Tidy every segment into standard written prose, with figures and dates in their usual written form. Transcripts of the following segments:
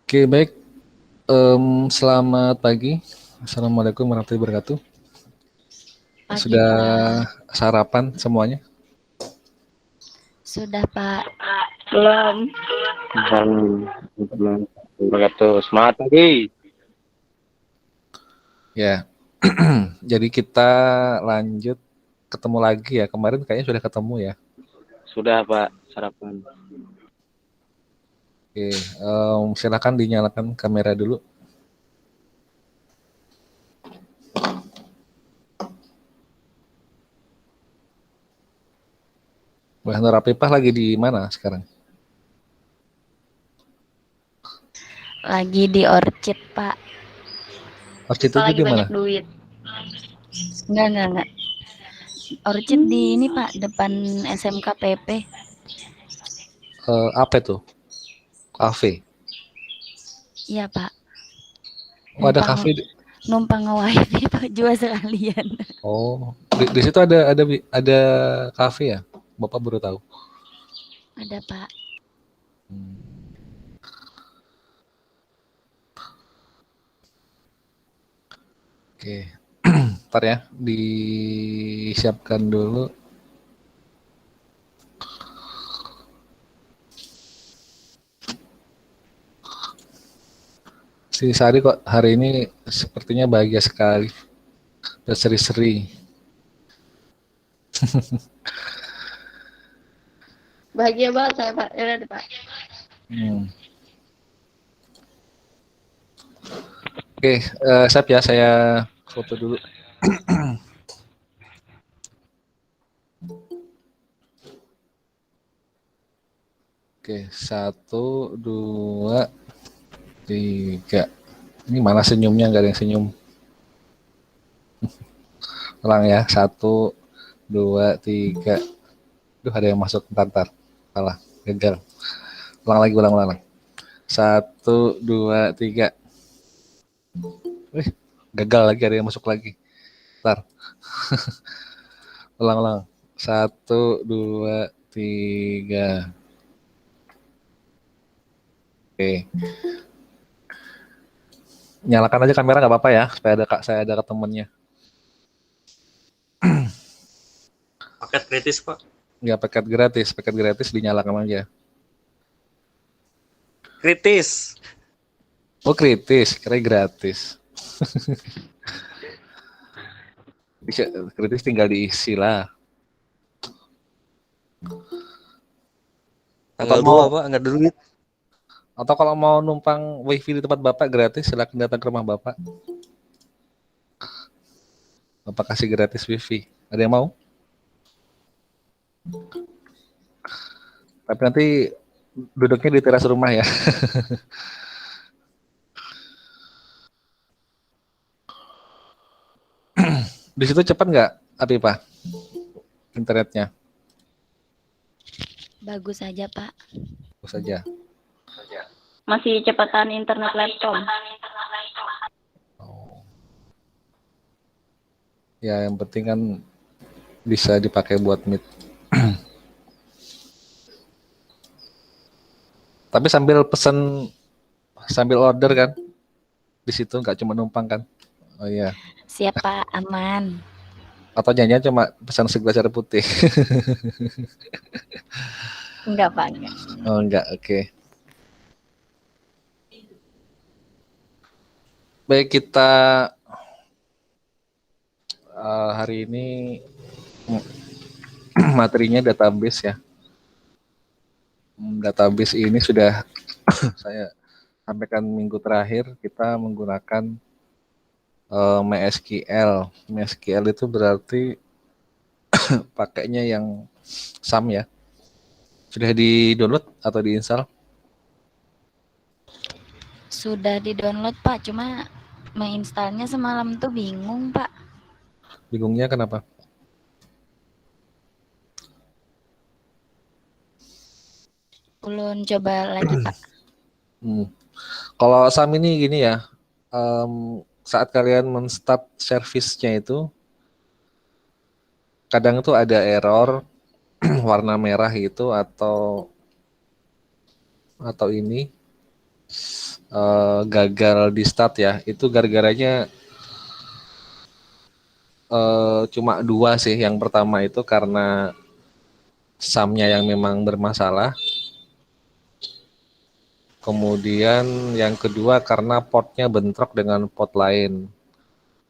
Oke, baik. Selamat pagi. Assalamualaikum warahmatullahi wabarakatuh. Pagi, Sudah Pak. sarapan semuanya? Sudah, Pak. Belum. Belum. Wabarakatuh. Semangat pagi. Ya. Jadi kita lanjut ketemu lagi ya. Kemarin kayaknya sudah ketemu ya. Sudah, Pak, sarapan. Oke, silakan dinyalakan kamera dulu. Mbak Nur Apipah lagi di mana sekarang? Lagi di Orchid, Pak. Orchid Pak itu lagi di mana? banyak duit. Enggak. Orchid di ini, Pak, depan SMK PP. Apa itu? Cafe. Iya, Pak. Oh, ada Numpang cafe. numpang nge-wifi, Pak, jual sekalian. Oh, di situ ada cafe ya? Bapak baru tahu. Ada, Pak. Oke. Ntar ya, disiapkan dulu. Si Sari kok hari ini sepertinya bahagia sekali, berseri-seri. Bahagia banget saya, Pak. Ya udah, Pak. Hmm. Oke, siap ya, saya foto dulu. Oke, 1, 2, 3. Ini mana senyumnya? Nggak ada yang senyum. Ulang ya, 1, 2, 3. Duh, ada yang masuk, ntar. Salah, gagal. Ulang. 1, 2, 3. Gagal lagi, ada yang masuk lagi. Ntar. Ulang. 1, 2, 3. Oke. Nyalakan aja kamera nggak apa-apa ya, supaya saya ada temennya. Paket kritis, Pak. Nggak paket gratis dinyalakan aja. Kritis. Oh kritis, kira gratis. Kritis tinggal diisi lah. Tanggal 2, Pak, nggak ada duit. Atau kalau mau numpang wifi di tempat Bapak gratis, silakan datang ke rumah Bapak. Bapak kasih gratis wifi. Ada yang mau? Tapi nanti duduknya di teras rumah ya. Di situ cepat nggak, Apipah, internetnya? Bagus aja, Pak. Bagus saja. Masih cepatan internet laptop. Oh. Ya, yang penting kan bisa dipakai buat meet. Tapi sambil pesen, sambil order kan? Di situ nggak cuma numpang kan? Oh iya. Siap, Pak. Aman. Atau jangan cuma pesan segelas air putih. Enggak, Pak. Enggak. Oh enggak, oke. Baik, kita hari ini materinya database ya. Database ini sudah saya sampaikan minggu terakhir, kita menggunakan MySQL. MySQL itu berarti pakainya yang SAM ya. Sudah di-download atau di-install? Sudah di-download, Pak. Cuma menginstalnya semalam tuh bingung, Pak. Bingungnya kenapa? Ulun coba lagi, Pak. Kalau SAM ini gini ya, saat kalian men-start service-nya itu, kadang tuh ada error warna merah gitu atau ini gagal di start ya, itu gara-garanya cuma dua sih. Yang pertama itu karena SAM-nya yang memang bermasalah. Kemudian yang kedua karena portnya bentrok dengan port lain.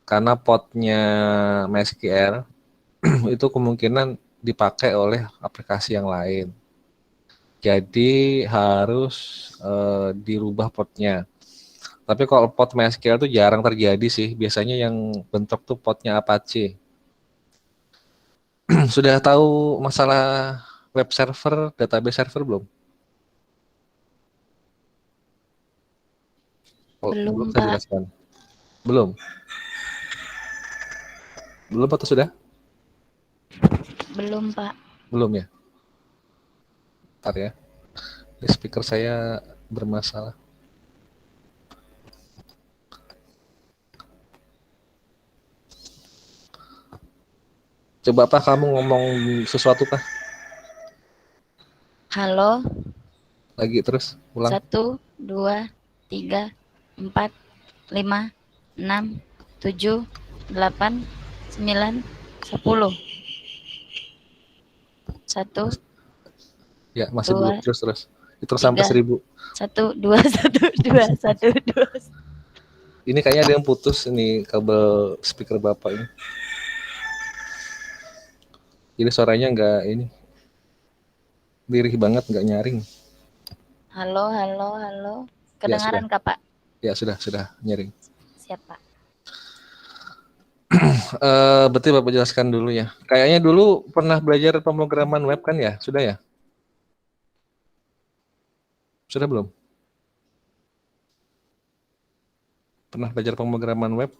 Karena portnya MySQL itu kemungkinan dipakai oleh aplikasi yang lain. Jadi harus dirubah portnya. Tapi kalau port MySQL itu jarang terjadi sih. Biasanya yang bentrok tuh portnya Apache. Sudah tahu masalah web server, database server belum? Oh, Belum, saya Pak. jelaskan. Belum. Belum atau sudah? Belum, Pak. Belum ya. Bentar ya. Ini speaker saya bermasalah. Coba Pak kamu ngomong sesuatu Pak. Halo, Lagi terus ulang. 1, 2, 3, 4, 5, 6, 7, 8, 9, 10. 1, Ya masih Dua, belum terus. Itu sampai 1000. 1, 2, 1, 2, 1, 2. Ini kayaknya ada yang putus ini kabel speaker Bapak ini. Jadi suaranya nggak ini. Lirih banget, nggak nyaring. Halo, halo, halo. Kedengaran Kak, Pak? Ya sudah nyaring. Siap, Pak. Betul Bapak jelaskan dulu ya. Kayaknya dulu pernah belajar pemrograman web kan ya? Sudah ya? Sudah belum? Pernah belajar pemrograman web?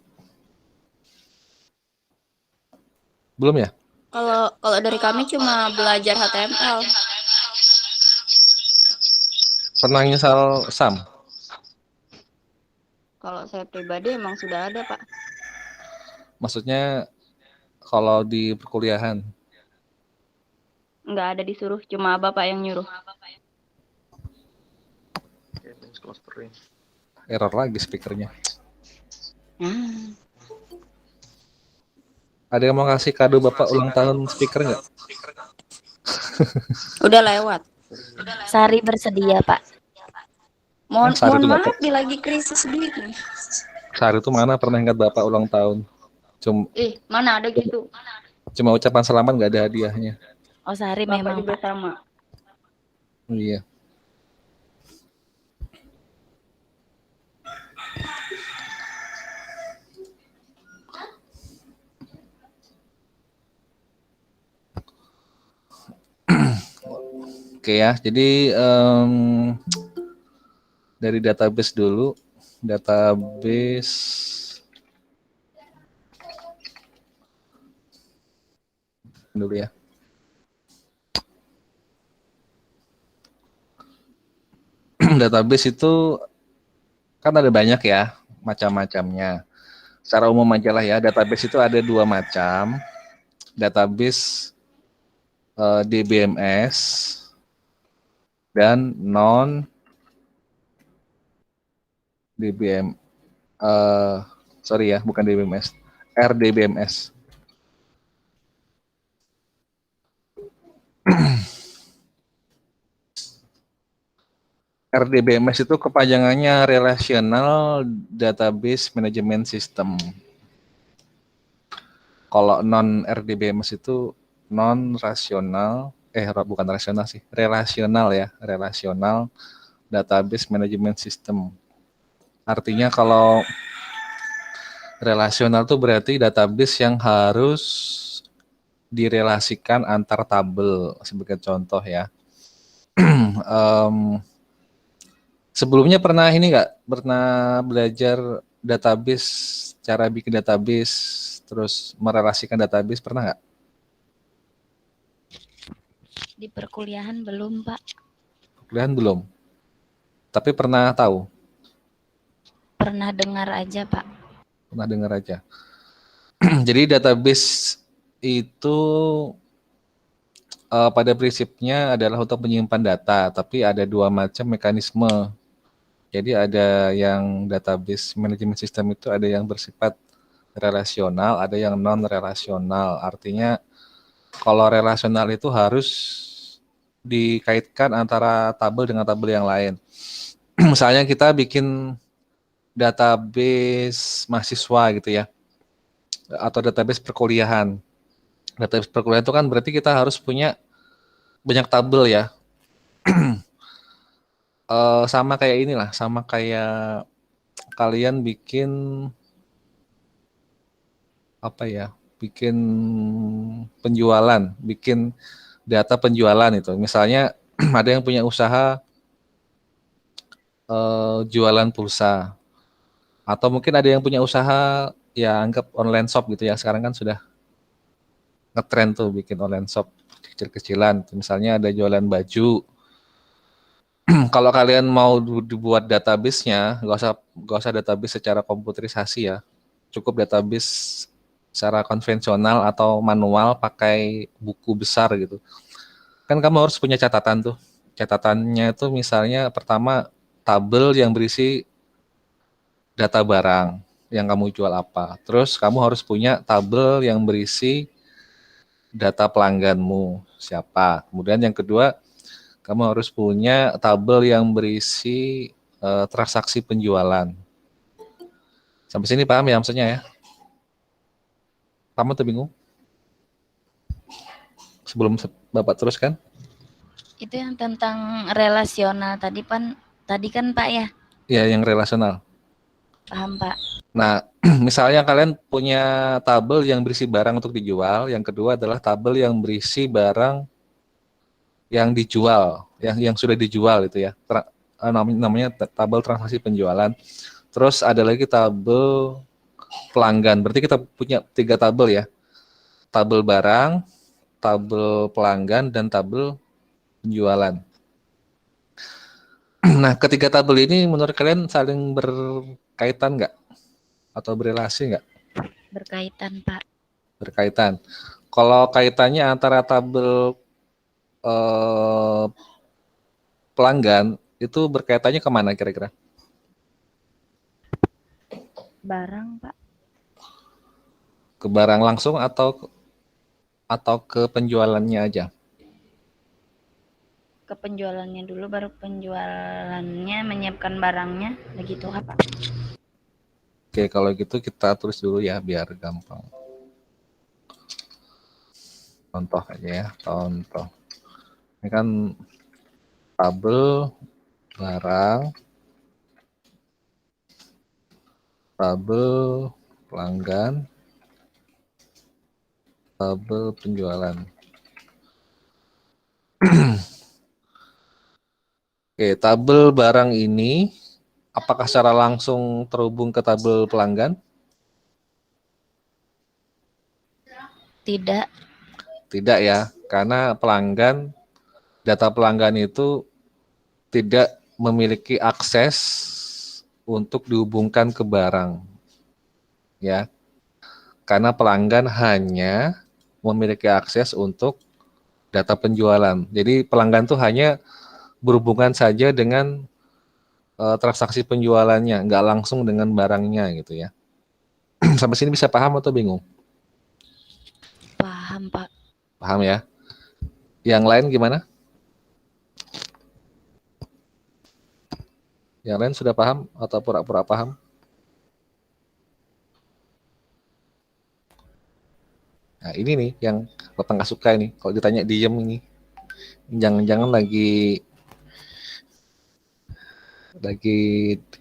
Belum ya? Kalau dari kami cuma belajar HTML. Pernah install SAM? Kalau saya pribadi emang sudah ada, Pak. Maksudnya kalau di perkuliahan? Nggak ada disuruh, cuma Bapak yang nyuruh. Error lagi speakernya. Ada yang mau kasih kado Bapak ulang tahun speaker nggak? Udah lewat. Sari bersedia, Pak. Mohon maaf, lagi krisis duit nih. Sehari itu mana pernah ingat Bapak ulang tahun? Mana ada gitu. Cuma ucapan selamat nggak ada hadiahnya. Oh, Sari Bapak memang, juga Pak. sama. Iya. Oke ya, jadi dari database dulu, database dulu ya. Database itu kan ada banyak ya macam-macamnya. Secara umum aja lah ya, database itu ada dua macam. Database DBMS dan non DBM. Sorry ya, bukan DBMS, RDBMS. RDBMS itu kepanjangannya Relational Database Management System. Kalau non RDBMS itu non rasional, bukan rasional sih, relasional ya, Relational Database Management System. Artinya kalau relasional itu berarti database yang harus direlasikan antar tabel, sebagai contoh ya. Sebelumnya pernah ini nggak? Pernah belajar database, cara bikin database, terus merelasikan database, pernah nggak? Di perkuliahan belum, Pak. Perkuliahan belum? Tapi pernah tahu? Pernah dengar aja, Pak. Pernah dengar aja. Jadi database itu pada prinsipnya adalah untuk menyimpan data, tapi ada dua macam mekanisme Jadi ada yang database manajemen sistem itu ada yang bersifat relasional, ada yang non relasional. Artinya kalau relasional itu harus dikaitkan antara tabel dengan tabel yang lain. Misalnya kita bikin database mahasiswa gitu ya, atau database perkuliahan. Database perkuliahan itu kan berarti kita harus punya banyak tabel ya. Sama kayak inilah, sama kayak kalian bikin apa ya, bikin penjualan, bikin data penjualan itu. Misalnya ada yang punya usaha jualan pulsa, atau mungkin ada yang punya usaha ya anggap online shop gitu ya. Sekarang kan sudah ngetrend tuh bikin online shop kecil-kecilan. Misalnya ada jualan baju. Kalau kalian mau dibuat database-nya, nggak usah database secara komputerisasi ya. Cukup database secara konvensional atau manual pakai buku besar gitu. Kan kamu harus punya catatan tuh. Catatannya itu misalnya pertama tabel yang berisi data barang yang kamu jual apa. Terus kamu harus punya tabel yang berisi data pelangganmu siapa. Kemudian yang kedua, kamu harus punya tabel yang berisi transaksi penjualan. Sampai sini paham ya maksudnya ya? Paham atau bingung? Sebelum Bapak teruskan? Itu yang tentang relasional tadi kan Pak ya? Ya, yang relasional. Paham Pak. Nah, misalnya kalian punya tabel yang berisi barang untuk dijual, yang kedua adalah tabel yang berisi barang yang dijual, yang sudah dijual itu ya. Namanya tabel transaksi penjualan. Terus ada lagi tabel pelanggan. Berarti kita punya 3 tabel ya. Tabel barang, tabel pelanggan, dan tabel penjualan. Nah, ketiga tabel ini menurut kalian saling berkaitan nggak? Atau berrelasi nggak? Berkaitan Pak. Berkaitan. Kalau kaitannya antara tabel pelanggan, itu berkaitannya kemana kira-kira? Barang Pak. Ke barang langsung atau ke penjualannya aja? Ke penjualannya dulu, baru penjualannya menyiapkan barangnya, begitu Pak. Oke, kalau gitu kita tulis dulu ya biar gampang. Contoh aja ya, contoh. Ini kan tabel barang, tabel pelanggan, tabel penjualan. Oke, tabel barang ini apakah secara langsung terhubung ke tabel pelanggan? Tidak. Tidak ya, karena data pelanggan itu tidak memiliki akses untuk dihubungkan ke barang. Ya. Karena pelanggan hanya memiliki akses untuk data penjualan. Jadi pelanggan itu hanya berhubungan saja dengan transaksi penjualannya, nggak langsung dengan barangnya gitu ya. Sampai sini bisa paham atau bingung? Paham Pak. Paham ya. Yang lain gimana? Yang lain sudah paham atau pura-pura paham? Nah ini nih yang Bapak nggak suka ini. Kalau ditanya diem ini, jangan-jangan lagi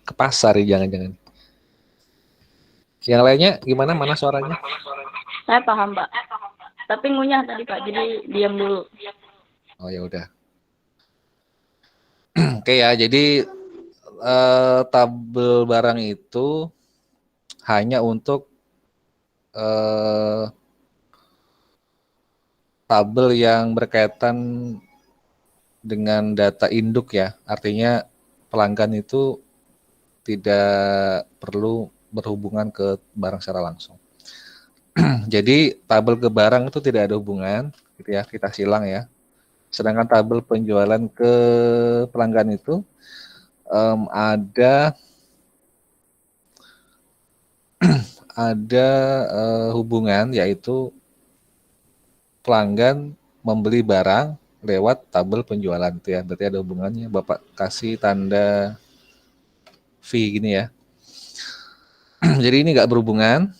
ke pasar ya, jangan-jangan. Yang lainnya gimana? Mana suaranya? Saya paham, Pak. Tapi ngunyah tadi, Pak. Jadi diam dulu. Oh ya udah. Oke ya, jadi tabel barang itu hanya untuk tabel yang berkaitan dengan data induk ya. Artinya pelanggan itu tidak perlu berhubungan ke barang secara langsung. Jadi tabel ke barang itu tidak ada hubungan, gitu ya, kita silang ya. Sedangkan tabel penjualan ke pelanggan itu ada hubungan, yaitu pelanggan membeli barang lewat tabel penjualan itu ya. Berarti ada hubungannya. Bapak kasih tanda V gini ya. Jadi ini nggak berhubungan,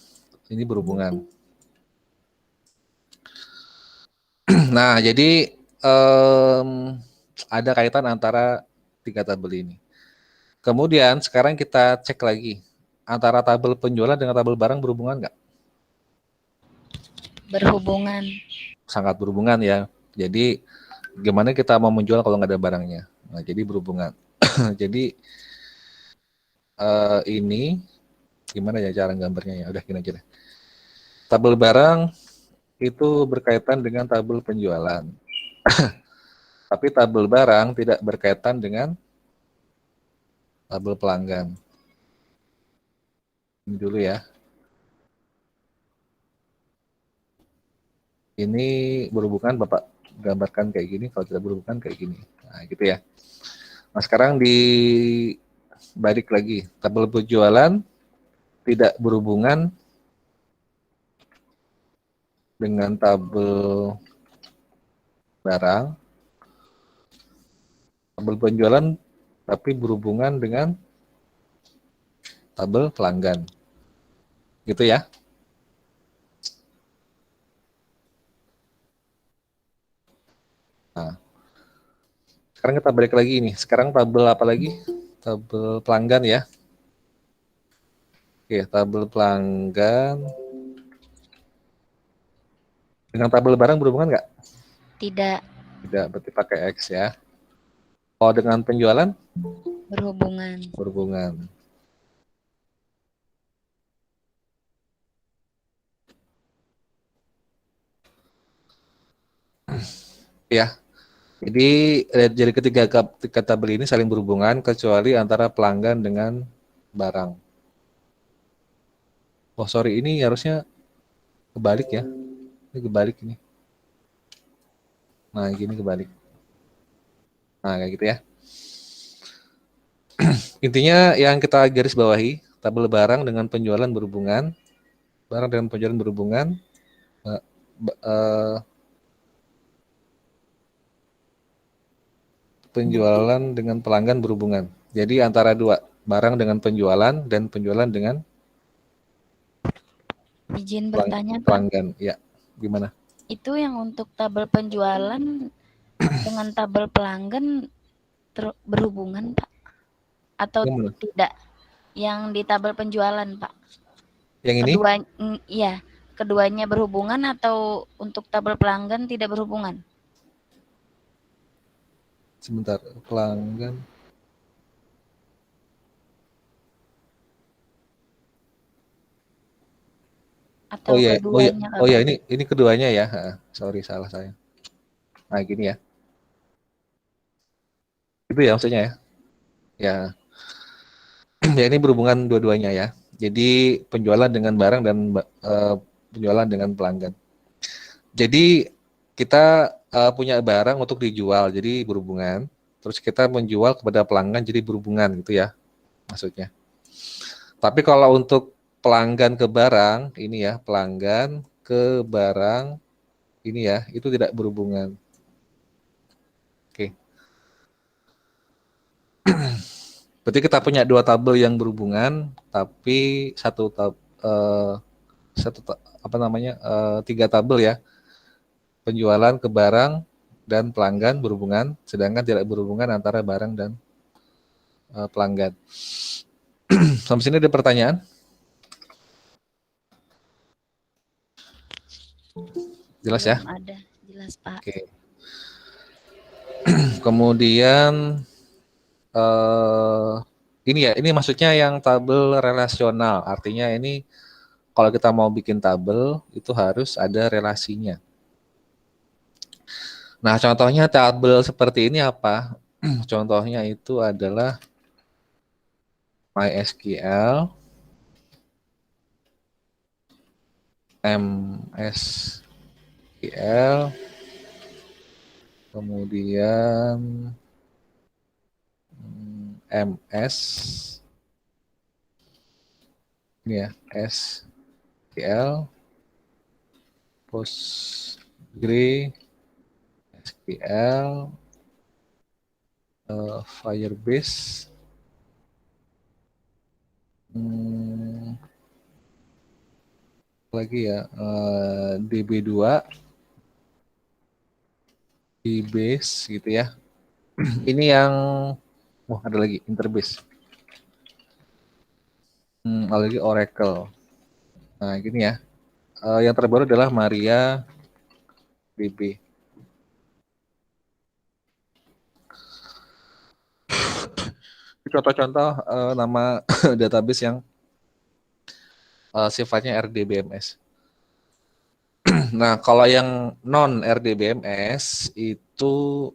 ini berhubungan. Nah, jadi ada kaitan antara tiga tabel ini. Kemudian sekarang kita cek lagi, antara tabel penjualan dengan tabel barang berhubungan nggak? Berhubungan. Sangat berhubungan ya. Jadi gimana kita mau menjual kalau nggak ada barangnya? Nah, jadi berhubungan. Jadi ini gimana ya cara gambarnya ya? Udah gini aja deh. Tabel barang itu berkaitan dengan tabel penjualan. Tapi tabel barang tidak berkaitan dengan tabel pelanggan. Ini dulu ya. Ini berhubungan, Bapak gambarkan kayak gini, kalau tidak berhubungan kayak gini. Nah, gitu ya. Nah, sekarang dibalik lagi. Tabel penjualan tidak berhubungan dengan tabel barang. Tabel penjualan tapi berhubungan dengan tabel pelanggan. Gitu ya. Nah, sekarang kita balik lagi nih. Sekarang tabel apa lagi? Tabel pelanggan ya. Oke, tabel pelanggan dengan tabel barang berhubungan nggak? Tidak. Tidak, berarti pakai X ya. Kalau dengan penjualan? Berhubungan. Berhubungan. Ya, jadi ketiga tabel ini saling berhubungan kecuali antara pelanggan dengan barang. Oh sorry, ini harusnya kebalik ya. Ini kebalik ini. Nah gini kebalik. Nah kayak gitu ya. Intinya yang kita garis bawahi, tabel barang dengan penjualan berhubungan. Barang dengan penjualan berhubungan. Penjualan dengan pelanggan berhubungan. Jadi antara dua, barang dengan penjualan dan penjualan dengan Izin bertanya, Pak. pelanggan. Ya, gimana? Itu yang untuk tabel penjualan dengan tabel pelanggan berhubungan, Pak? Atau Yang mana? tidak? Yang di tabel penjualan, Pak. Yang ini? Iya, keduanya berhubungan atau untuk tabel pelanggan tidak berhubungan? Sebentar, pelanggan. Atau keduanya, oh iya, ini keduanya ya. Sorry, salah saya. Nah gini ya. Itu ya maksudnya ya. Ya, ya ini berhubungan dua-duanya ya. Jadi penjualan dengan barang dan penjualan dengan pelanggan. Jadi kita punya barang untuk dijual, jadi berhubungan. Terus kita menjual kepada pelanggan, jadi berhubungan gitu ya, maksudnya. Tapi kalau untuk pelanggan ke barang, ini ya, pelanggan ke barang, ini ya, itu tidak berhubungan. Oke. Berarti kita punya dua tabel yang berhubungan, tapi tiga tabel ya, penjualan ke barang dan pelanggan berhubungan, sedangkan tidak berhubungan antara barang dan pelanggan. Sampai sini ada pertanyaan? Jelas ya? Belum ada, jelas Pak. Oke. Kemudian ini maksudnya yang tabel relasional. Artinya ini kalau kita mau bikin tabel itu harus ada relasinya. Nah, contohnya tabel seperti ini apa? Contohnya itu adalah MySQL, MSQL, kemudian MS ini ya, SQL, Postgre, SQL, Firebase, lagi ya, DB2, DBase gitu ya. Ini yang, ada lagi Interbase. Ada lagi Oracle. Nah, gini ya. Yang terbaru adalah MariaDB. Contoh-contoh nama database yang sifatnya RDBMS. Nah, kalau yang non RDBMS itu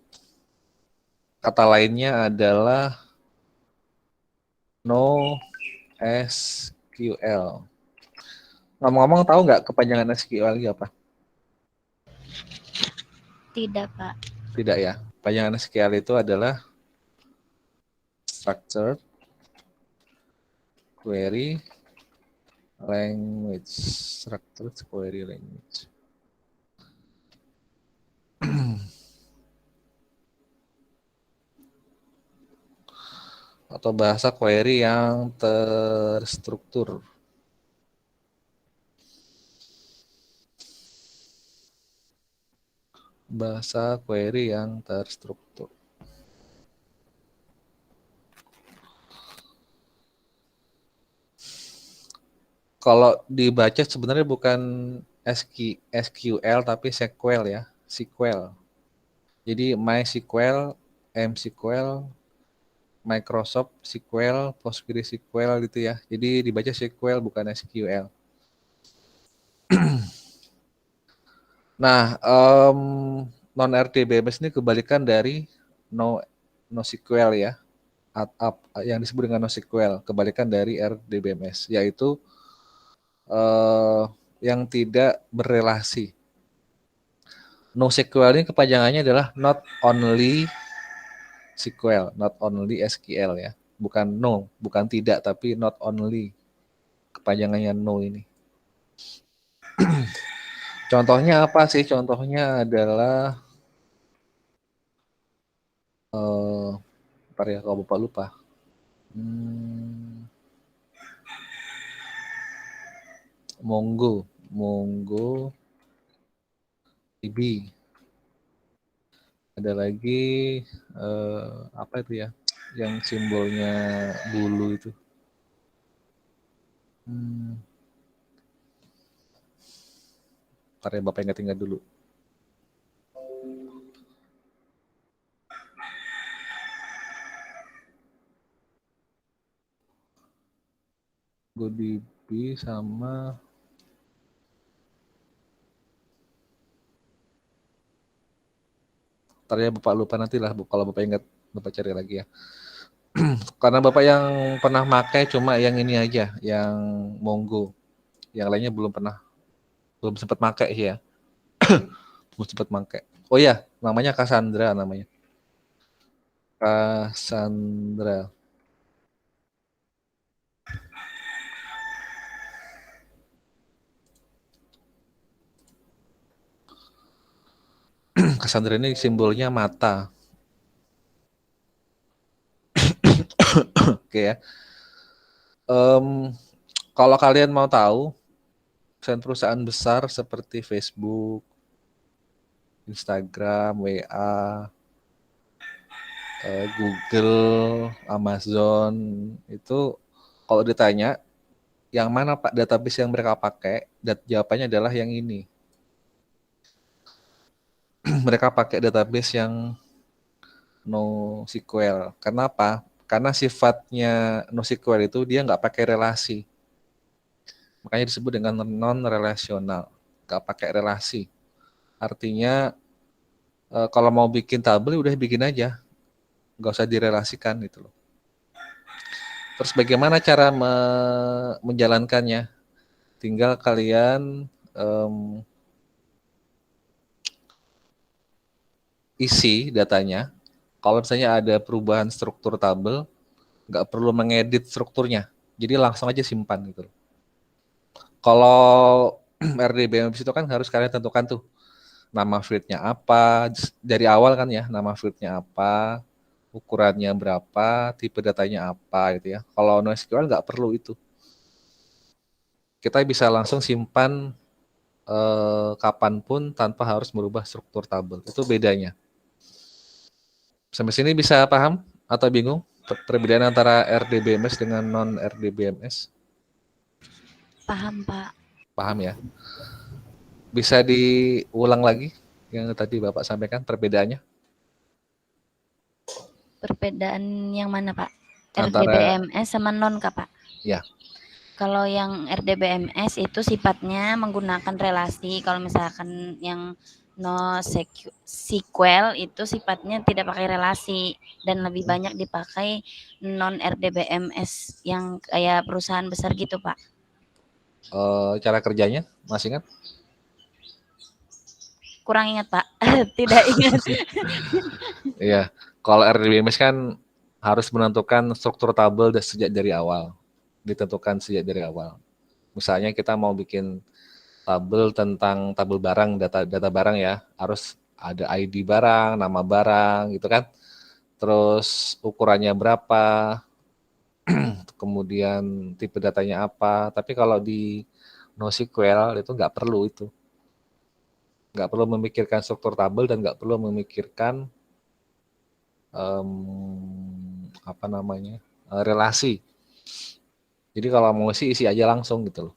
kata lainnya adalah NoSQL. Ngomong-ngomong, tahu nggak kepanjangan SQL itu apa? Tidak, Pak. Tidak ya. Kepanjangan SQL itu adalah Structured Query Language. Structured Query Language. Atau bahasa query yang terstruktur. Bahasa query yang terstruktur. Kalau dibaca sebenarnya bukan SQL tapi SQL ya, SQL. Jadi MySQL, MSQL, Microsoft SQL, PostgreSQL gitu ya. Jadi dibaca SQL bukan SQL. Nah, non RDBMS ini kebalikan dari NoSQL ya, yang disebut dengan NoSQL, kebalikan dari RDBMS, yaitu yang tidak berrelasi. NoSQL ini kepanjangannya adalah not only SQL, not only SQL ya, bukan tidak, tapi not only, kepanjangannya no ini. Contohnya apa sih? Contohnya adalah ntar ya kalau Bapak lupa. Mongo DB. Ada lagi apa itu ya? Yang simbolnya bulu itu. Ntar ya Bapak ingat-ingat dulu. GoDB sama ntar ya Bapak lupa nantilah, kalau Bapak ingat Bapak cari lagi ya. Karena Bapak yang pernah pakai cuma yang ini aja, yang Mongo. Yang lainnya belum sempat pakai sih ya. Belum sempat pakai. Oh ya, namanya Cassandra namanya. Cassandra. Cassandra ini simbolnya mata. Oke ya. Kalau kalian mau tahu, perusahaan besar seperti Facebook, Instagram, WA, Google, Amazon, itu kalau ditanya, yang mana Pak database yang mereka pakai, jawabannya adalah yang ini. Mereka pakai database yang NoSQL. Kenapa? Karena sifatnya NoSQL itu dia nggak pakai relasi. Makanya disebut dengan non-relasional. Nggak pakai relasi. Artinya kalau mau bikin tabel udah bikin aja. Nggak usah direlasikan gitu loh. Terus bagaimana cara menjalankannya? Tinggal kalian isi datanya. Kalau misalnya ada perubahan struktur tabel, nggak perlu mengedit strukturnya. Jadi langsung aja simpan gitu. Kalau RDBMS itu kan harus kalian tentukan tuh nama fieldnya apa dari awal kan ya, nama fieldnya apa, ukurannya berapa, tipe datanya apa gitu ya. Kalau NoSQL nggak perlu itu. Kita bisa langsung simpan kapanpun tanpa harus merubah struktur tabel. Itu bedanya. Sampai sini bisa paham atau bingung perbedaan antara RDBMS dengan non RDBMS? Paham, Pak. Paham ya? Bisa diulang lagi yang tadi Bapak sampaikan perbedaannya Perbedaan yang mana, Pak? antara RDBMS sama non, Kak, Pak? ya. Kalau yang RDBMS itu sifatnya menggunakan relasi. Kalau misalkan yang NoSQL itu sifatnya tidak pakai relasi dan lebih banyak dipakai non RDBMS yang kayak perusahaan besar gitu, Pak. Cara kerjanya masih ingat? Kurang ingat, Pak. Tidak ingat. Iya. Kalau RDBMS kan harus menentukan struktur tabel sejak dari awal. Ditentukan sejak dari awal. Misalnya kita mau bikin tabel tentang tabel barang, data barang ya, harus ada ID barang, nama barang gitu kan. Terus ukurannya berapa, kemudian tipe datanya apa. Tapi kalau di NoSQL itu nggak perlu itu. Nggak perlu memikirkan struktur tabel dan nggak perlu memikirkan apa namanya relasi. Jadi kalau mau isi aja langsung gitu loh.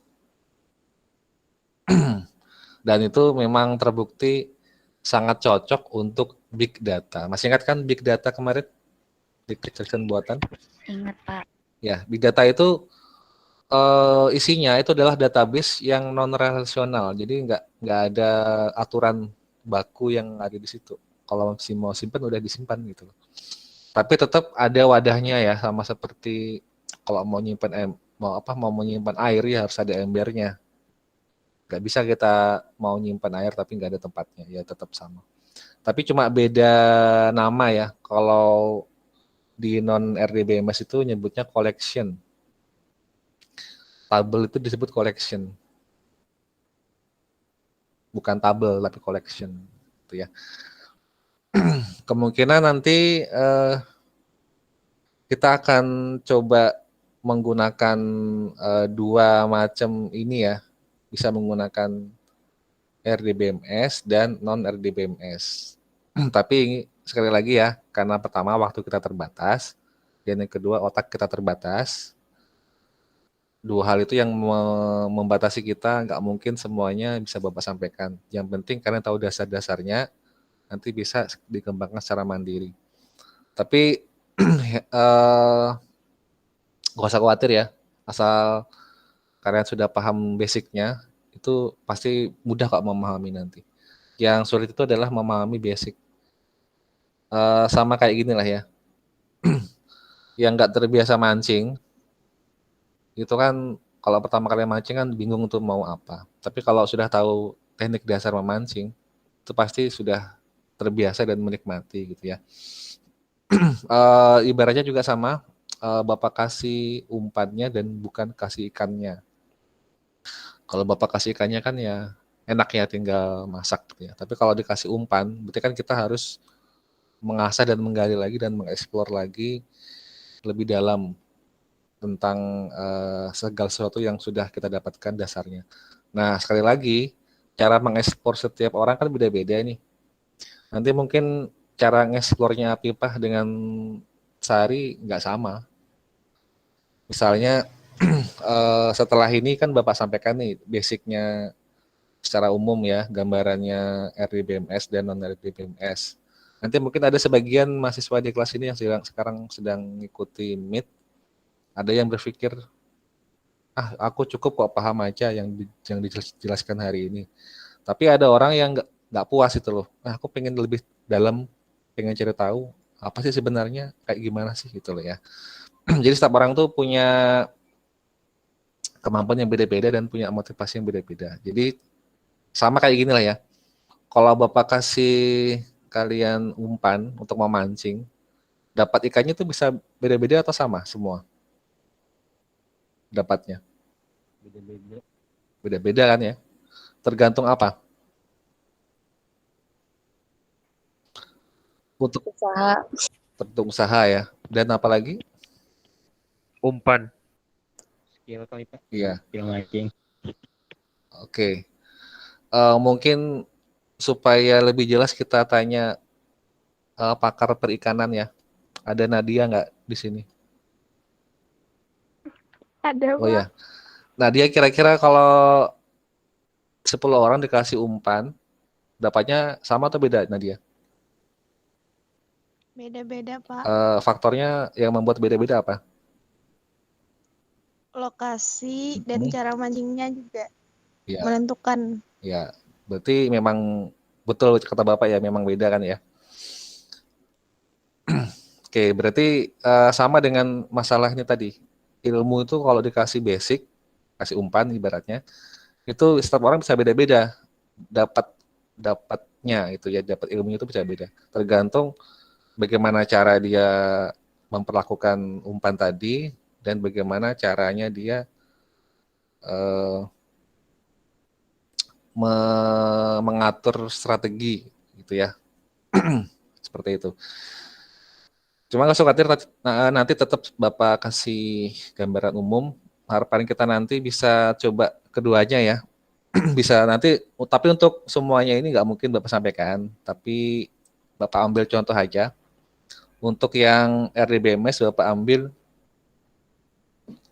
Dan itu memang terbukti sangat cocok untuk big data. Masih ingat kan big data kemarin di kecerdasan buatan? Ingat, Pak. Ya, big data itu isinya itu adalah database yang non relasional. Jadi nggak ada aturan baku yang ada di situ. Kalau mau simpan udah disimpan gitu loh. Tapi tetap ada wadahnya ya, sama seperti kalau mau nyimpan mau menyimpan air ya harus ada embernya. Nggak bisa kita mau nyimpan air tapi nggak ada tempatnya, ya tetap sama. Tapi cuma beda nama ya. Kalau di non RDBMS itu nyebutnya collection. Tabel itu disebut collection. Bukan tabel tapi collection. Gitu ya. Kemungkinan nanti kita akan coba menggunakan dua macam ini ya. Bisa menggunakan RDBMS dan non RDBMS. Tapi sekali lagi ya, karena pertama waktu kita terbatas, dan yang kedua otak kita terbatas. Dua hal itu yang membatasi kita, nggak mungkin semuanya bisa Bapak sampaikan. Yang penting kalian tahu dasar-dasarnya, nanti bisa dikembangkan secara mandiri. Tapi nggak usah khawatir ya, asal kalian sudah paham basicnya, itu pasti mudah kok memahami nanti. Yang sulit itu adalah memahami basic. Sama kayak gini lah ya, yang nggak terbiasa mancing, itu kan kalau pertama kali mancing kan bingung untuk mau apa. Tapi kalau sudah tahu teknik dasar memancing, itu pasti sudah terbiasa dan menikmati gitu ya. Ibaratnya juga sama, Bapak kasih umpannya dan bukan kasih ikannya. Kalau Bapak kasih ikannya kan ya enak ya tinggal masak gitu ya. Tapi kalau dikasih umpan, berarti kan kita harus mengasah dan menggali lagi dan mengeksplor lagi lebih dalam tentang segala sesuatu yang sudah kita dapatkan dasarnya. Nah, sekali lagi, cara mengeksplor setiap orang kan beda-beda nih. Nanti mungkin cara ngeksplornya Pipah dengan Sari nggak sama. Misalnya setelah ini kan Bapak sampaikan nih basicnya secara umum ya, gambarannya RDBMS dan non-RDBMS. Nanti mungkin ada sebagian mahasiswa di kelas ini yang sekarang sedang mengikuti Meet, ada yang berpikir, aku cukup kok paham aja yang dijelaskan hari ini. Tapi ada orang yang nggak puas itu loh. Aku pengen lebih dalam, pengen cari tahu apa sih sebenarnya, kayak gimana sih gitu loh ya. Jadi setiap orang tuh punya kemampuan yang beda-beda dan punya motivasi yang beda-beda. Jadi sama kayak gini lah ya. Kalau Bapak kasih kalian umpan untuk memancing, dapat ikannya tuh bisa beda-beda atau sama semua dapatnya? Beda-beda. Beda-beda kan ya? Tergantung apa? Untuk Usaha. tergantung usaha ya. Dan apa lagi? Umpan. Skill kali Pak. Iya, Skill mancing. oke. Mungkin supaya lebih jelas kita tanya pakar perikanan ya. Ada Nadia nggak di sini? Ada, Oh Pak. ya. Nadia kira-kira kalau 10 orang dikasih umpan, dapatnya sama atau beda Nadia? Beda-beda, Pak. Faktornya yang membuat beda-beda apa? Lokasi dan Hmm, cara mancingnya juga ya, menentukan. ya. Berarti memang betul kata Bapak ya, memang beda kan ya. Oke, berarti sama dengan masalahnya tadi. Ilmu itu kalau dikasih basic, kasih umpan ibaratnya, itu setiap orang bisa beda-beda dapat dapatnya itu ya, dapat ilmunya itu bisa beda. Tergantung bagaimana cara dia memperlakukan umpan tadi dan bagaimana caranya dia eh, mengatur strategi gitu ya. Seperti itu. Cuma nggak usah khawatir, nanti tetap Bapak kasih gambaran umum. Harapan kita nanti bisa coba keduanya ya. Bisa nanti, tapi untuk semuanya ini nggak mungkin Bapak sampaikan, tapi Bapak ambil contoh aja. Untuk yang RDBMS Bapak ambil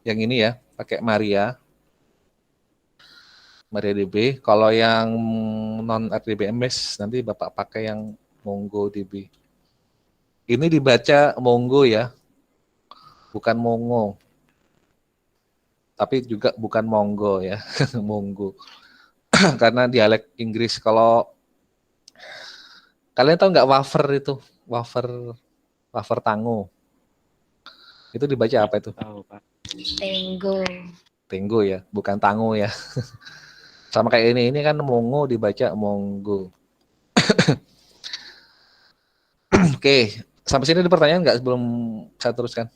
yang ini ya, pakai Maria DB. Kalau yang non RDBMS nanti Bapak pakai yang MongoDB. Ini dibaca Mongo ya, bukan Mongo. Tapi juga bukan Monggo ya, Mongo. Karena dialek Inggris. Kalau kalian tahu nggak wafer itu, wafer wafer tango, itu dibaca apa itu? Tahu Pak. Tenggo. Tenggo ya, bukan tango ya. Sama kayak ini kan mongo dibaca monggo. Oke, sampai sini ada pertanyaan nggak sebelum saya teruskan?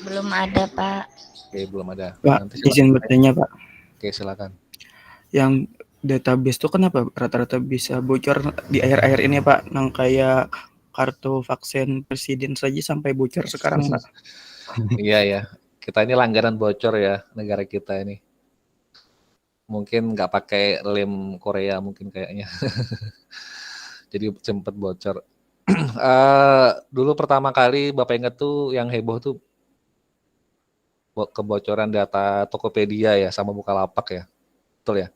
Belum ada, Pak. Oke, belum ada. Pak, Nanti izin bertanya Pak. Oke, silakan. Yang database itu kenapa rata-rata bisa bocor di akhir-akhir ini Pak? Yang kayak kartu vaksin presiden saja sampai bocor sekarang Pak. Iya ya, kita ini langganan bocor ya negara kita ini. Mungkin nggak pakai lem Korea mungkin kayaknya. Jadi sempat bocor. Dulu pertama kali Bapak ingat tuh yang heboh tuh kebocoran data Tokopedia ya sama Bukalapak ya. Betul ya?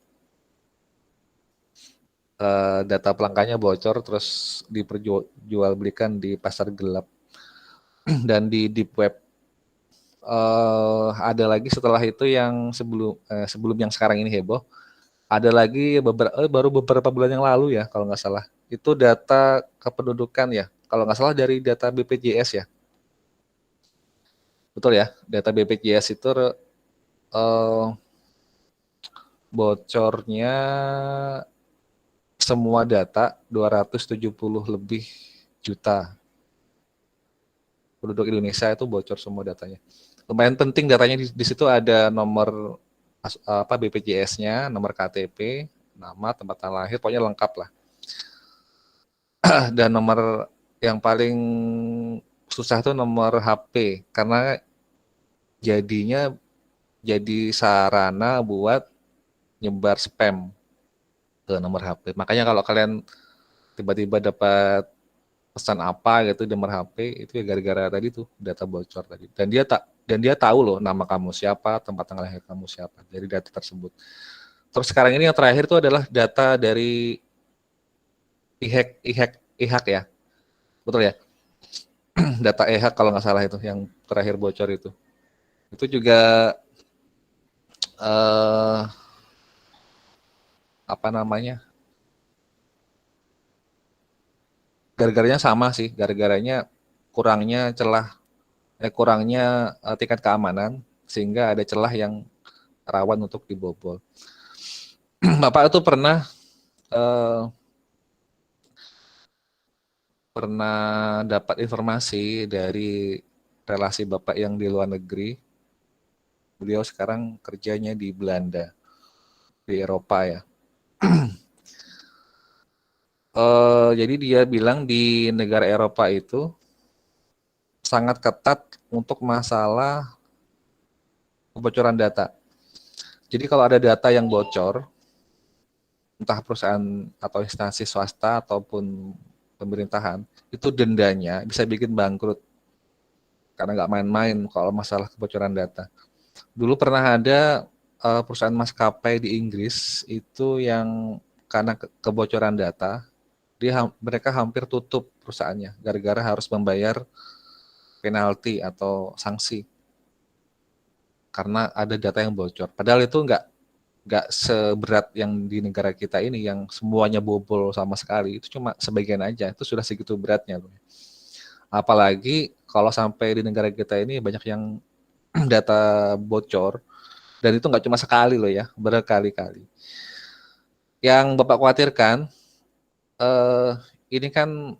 Data pelanggannya bocor terus diperjualbelikan di pasar gelap dan di deep web. Ada lagi setelah itu yang sebelum yang sekarang ini heboh, ada lagi baru beberapa bulan yang lalu ya kalau nggak salah, itu data kependudukan ya, kalau nggak salah dari data BPJS ya, betul ya, data BPJS itu bocornya semua data 270 lebih juta penduduk Indonesia itu bocor semua datanya. Lumayan penting datanya di situ, ada nomor BPJS-nya, nomor KTP, nama, tempat lahir, pokoknya lengkap lah. Dan nomor yang paling susah itu nomor HP karena jadinya jadi sarana buat nyebar spam ke nomor HP. Makanya kalau kalian tiba-tiba dapat pesan apa gitu di nomor HP, itu ya gara-gara tadi tuh data bocor tadi. Dan dia tahu loh nama kamu siapa, tempat tanggal lahir kamu siapa dari data tersebut. Terus sekarang ini yang terakhir itu adalah data dari IHAK ya, betul ya? Data IHAK kalau nggak salah itu yang terakhir bocor itu. Itu juga apa namanya? Gara-garanya sama sih, gara-garanya kurangnya tingkat keamanan sehingga ada celah yang rawan untuk dibobol. Bapak itu pernah pernah dapat informasi dari relasi Bapak yang di luar negeri. Beliau sekarang kerjanya di Belanda, di Eropa ya. Jadi dia bilang di negara Eropa itu sangat ketat untuk masalah kebocoran data. Jadi kalau ada data yang bocor, entah perusahaan atau instansi swasta ataupun pemerintahan, itu dendanya bisa bikin bangkrut. Karena nggak main-main kalau masalah kebocoran data. Dulu pernah ada perusahaan maskapai di Inggris itu yang karena kebocoran data, mereka hampir tutup perusahaannya gara-gara harus membayar penalti atau sanksi karena ada data yang bocor. Padahal itu nggak seberat yang di negara kita ini yang semuanya bobol sama sekali. Itu cuma sebagian aja. Itu sudah segitu beratnya loh. Apalagi kalau sampai di negara kita ini banyak yang data bocor dan itu nggak cuma sekali loh ya, berkali-kali. Yang Bapak khawatirkan ini kan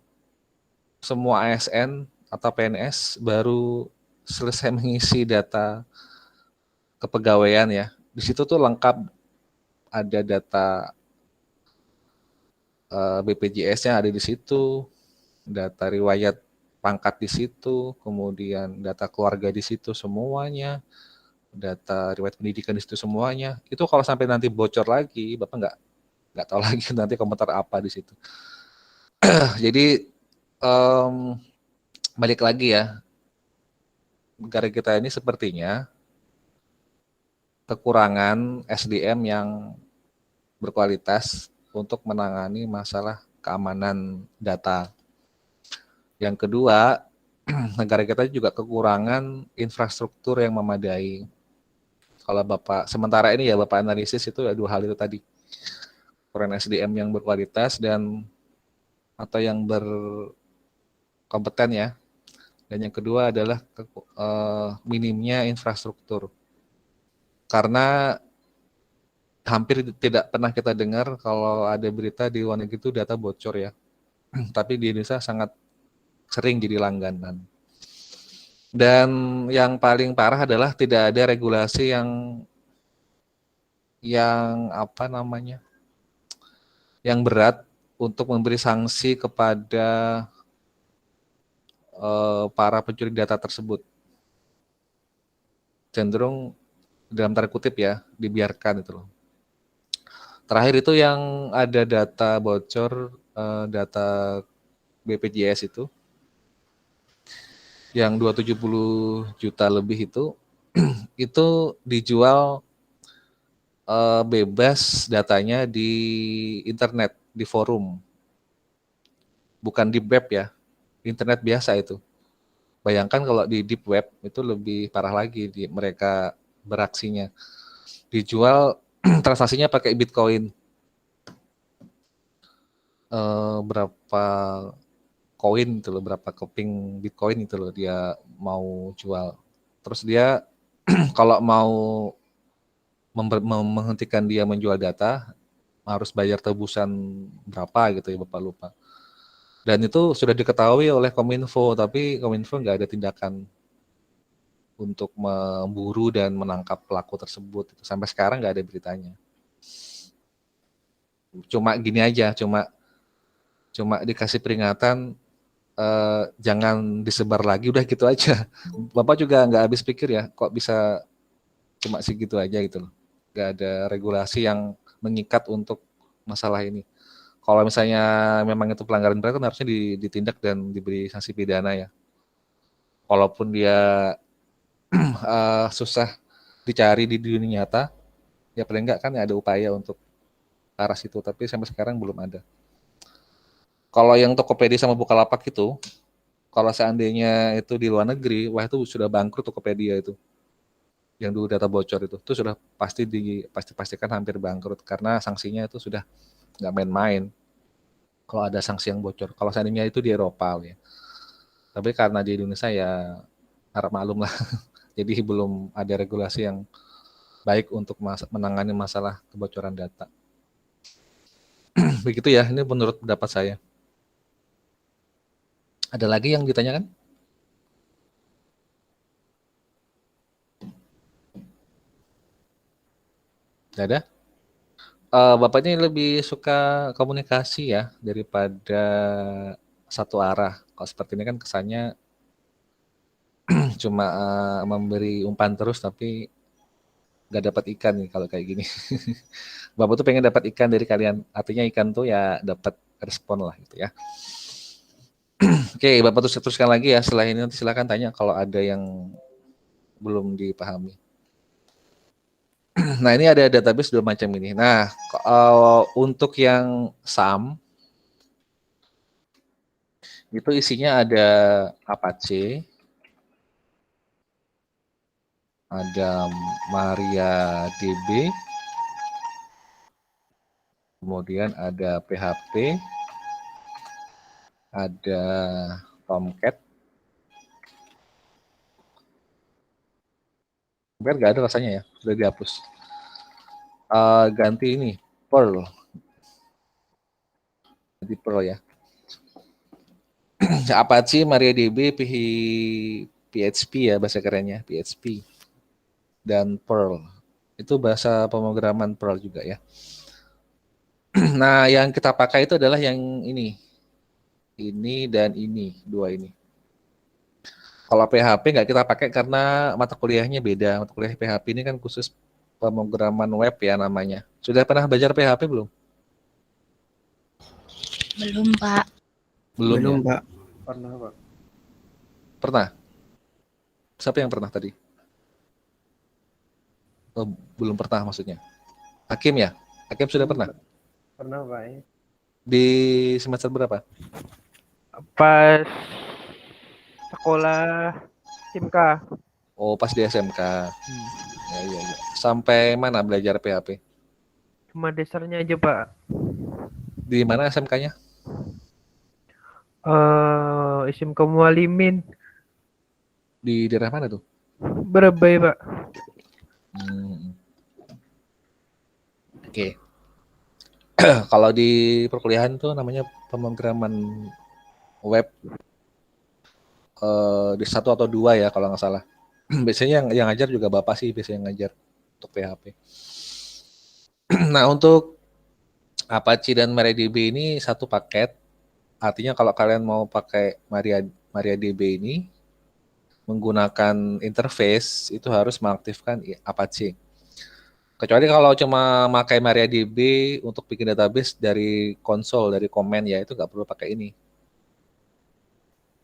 semua ASN atau PNS baru selesai mengisi data kepegawaian ya. Di situ tuh lengkap ada data BPJS-nya ada di situ, data riwayat pangkat di situ, kemudian data keluarga di situ semuanya, data riwayat pendidikan di situ semuanya. Itu kalau sampai nanti bocor lagi, Bapak nggak tahu lagi nanti komentar apa di situ. Jadi balik lagi ya, negara kita ini sepertinya kekurangan SDM yang berkualitas untuk menangani masalah keamanan data. Yang kedua, negara kita juga kekurangan infrastruktur yang memadai. Kalau Bapak, sementara ini ya Bapak analisis itu ya 2 hal itu tadi. Kekurangan SDM yang berkualitas dan atau yang berkompeten ya. Dan yang kedua adalah minimnya infrastruktur. Karena hampir tidak pernah kita dengar kalau ada berita di luar negeri itu data bocor ya. Tapi di Indonesia sangat sering jadi langganan. Dan yang paling parah adalah tidak ada regulasi yang apa namanya? Yang berat untuk memberi sanksi kepada para pencuri data tersebut. Cenderung dalam tanda kutip ya, dibiarkan itu loh. Terakhir itu yang ada data bocor, data BPJS itu, yang 270 juta lebih itu dijual bebas datanya di internet, di forum. Bukan di web ya, internet biasa itu. Bayangkan kalau di deep web itu lebih parah lagi mereka beraksinya. Dijual transaksinya pakai Bitcoin. Berapa koin itu loh, berapa keping Bitcoin itu loh dia mau jual. Terus dia kalau mau menghentikan dia menjual data harus bayar tebusan berapa gitu ya, Bapak lupa. Dan itu sudah diketahui oleh Kominfo, tapi Kominfo nggak ada tindakan untuk memburu dan menangkap pelaku tersebut. Sampai sekarang nggak ada beritanya. Cuma gini aja, cuma dikasih peringatan, jangan disebar lagi, udah gitu aja. Bapak juga nggak habis pikir ya, kok bisa cuma segitu aja gitu loh. Nggak ada regulasi yang mengikat untuk masalah ini. Kalau misalnya memang itu pelanggaran berat kan harusnya ditindak dan diberi sanksi pidana ya. Walaupun dia susah dicari di dunia nyata, ya paling enggak kan ada upaya untuk arah situ, tapi sampai sekarang belum ada. Kalau yang Tokopedia sama Bukalapak itu, kalau seandainya itu di luar negeri, wah itu sudah bangkrut Tokopedia itu. Yang dulu data bocor itu sudah pastikan hampir bangkrut karena sanksinya itu sudah nggak main-main. Kalau ada sanksi yang bocor, kalau seandainya itu di Eropa ya. Tapi karena di Indonesia ya harap maklum lah. Jadi belum ada regulasi yang baik untuk menangani masalah kebocoran data. Begitu ya, ini menurut pendapat saya. Ada lagi yang ditanyakan? Tidak ada? Bapak ini lebih suka komunikasi ya daripada satu arah. Kalau seperti ini kan kesannya cuma memberi umpan terus tapi nggak dapat ikan nih kalau kayak gini. Bapak tuh pengen dapat ikan dari kalian. Artinya ikan tuh ya dapat respon lah gitu ya. Oke, Bapak teruskan lagi ya. Setelah ini nanti silakan tanya kalau ada yang belum dipahami. Nah, ini ada database dua macam ini. Nah, untuk yang SAM itu isinya ada Apache, ada MariaDB, kemudian ada PHP, ada Tomcat. Tomcat nggak ada rasanya ya, sudah dihapus. Ganti ini, Perl. Ganti Perl ya. Apache, MariaDB, PHP ya bahasa kerennya, PHP. Dan Perl. Itu bahasa pemrograman Perl juga ya. Nah, yang kita pakai itu adalah yang ini. Ini dan ini, dua ini. Kalau PHP nggak kita pakai karena mata kuliahnya beda. Mata kuliah PHP ini kan khusus pemrograman web ya namanya. Sudah pernah belajar PHP belum? Belum, Pak. Belum ya? Pak. Pernah, Pak. Pernah? Siapa yang pernah tadi? Oh, belum pernah maksudnya. Hakim ya? Hakim sudah pernah? Pernah, Pak. Ya. Di semester berapa? Pas sekolah SIMK. Oh, pas di SMK. Ya. Sampai mana belajar PHP? Cuma dasarnya aja, Pak. Di mana SMK-nya? SIMK Mualimin. Di daerah mana tuh? Brebes, Pak. Oke. Kalau di perkuliahan tuh namanya pemrograman web di 1 atau 2 ya kalau nggak salah. Biasanya yang ngajar juga Bapak sih biasanya yang ngajar untuk PHP. Nah, untuk Apache dan MariaDB ini satu paket. Artinya kalau kalian mau pakai MariaDB ini menggunakan interface itu harus mengaktifkan Apache. Kecuali kalau cuma pakai MariaDB untuk bikin database dari konsol, dari command ya itu nggak perlu pakai ini.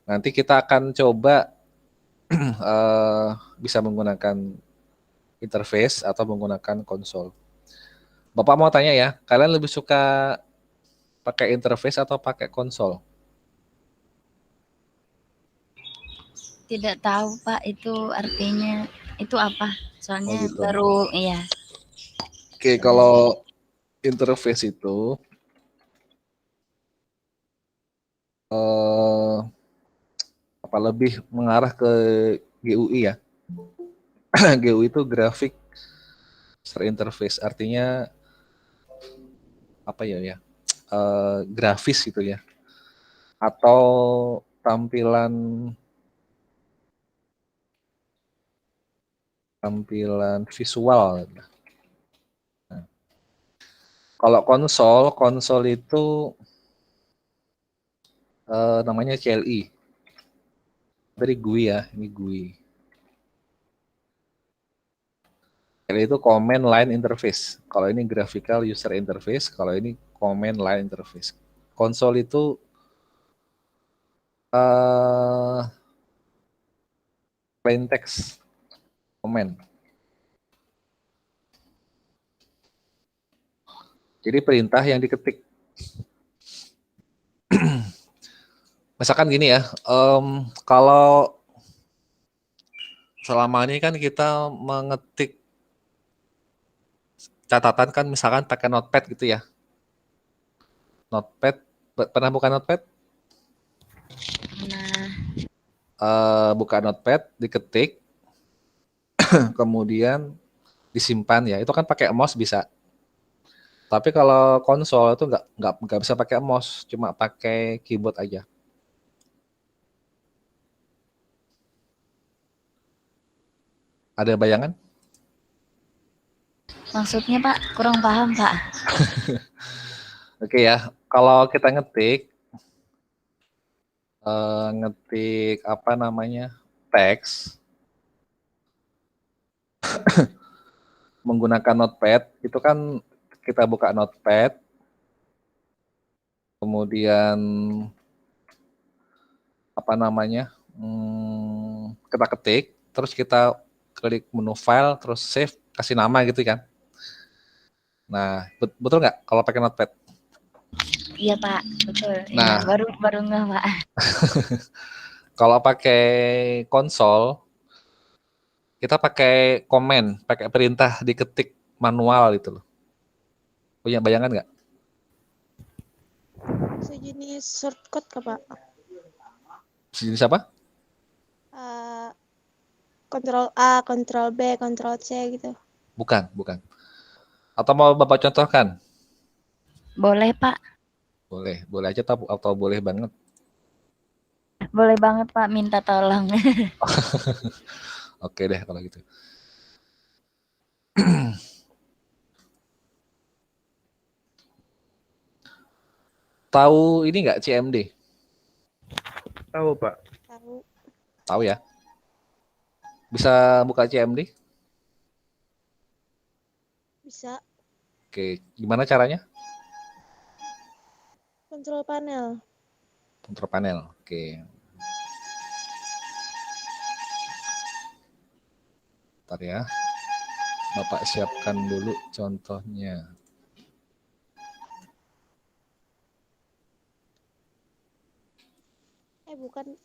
Nanti kita akan coba bisa menggunakan interface atau menggunakan konsol. Bapak mau tanya ya, kalian lebih suka pakai interface atau pakai konsol? Tidak tahu, Pak, itu artinya itu apa. Soalnya gitu. baru, iya. Oke, kalau interface itu lebih mengarah ke GUI ya. GUI itu graphic user interface, artinya apa ya? Grafis gitu ya. Atau tampilan visual. Nah, kalau konsol itu namanya CLI. Dari GUI ya, ini GUI. CLI itu Command Line Interface. Kalau ini Graphical User Interface, kalau ini Command Line Interface. Konsol itu plain text command. Jadi perintah yang diketik. Misalkan gini ya, kalau selama ini kan kita mengetik catatan kan misalkan pakai notepad gitu ya. Notepad, pernah buka notepad? Nah, Buka notepad, diketik, kemudian disimpan ya. Itu kan pakai mouse bisa. Tapi kalau konsol itu nggak bisa pakai mouse, cuma pakai keyboard aja. Ada bayangan? Maksudnya Pak, kurang paham Pak. Oke ya, kalau kita ngetik apa namanya teks menggunakan notepad, itu kan kita buka notepad, kemudian apa namanya kita ketik, terus kita klik menu file, terus save, kasih nama gitu kan. Nah, betul nggak kalau pakai notepad? Iya Pak, betul. Nah. Iya, baru nggak Pak. Kalau pakai konsol, kita pakai komen, pakai perintah diketik manual gitu loh. Punya bayangan nggak? Sejenis shortcut ke Pak. Jenis apa? Kontrol A, Kontrol B, Kontrol C gitu. Bukan. Atau mau Bapak contohkan? Boleh Pak, Boleh aja atau boleh banget. boleh banget Pak, minta tolong. Oke deh kalau gitu. Tahu ini nggak CMD? Tahu Pak. Tahu. Tahu ya? Bisa buka CMD? Bisa. Oke, gimana caranya? Kontrol panel. Kontrol panel. Oke. Bentar ya. Bapak siapkan dulu contohnya.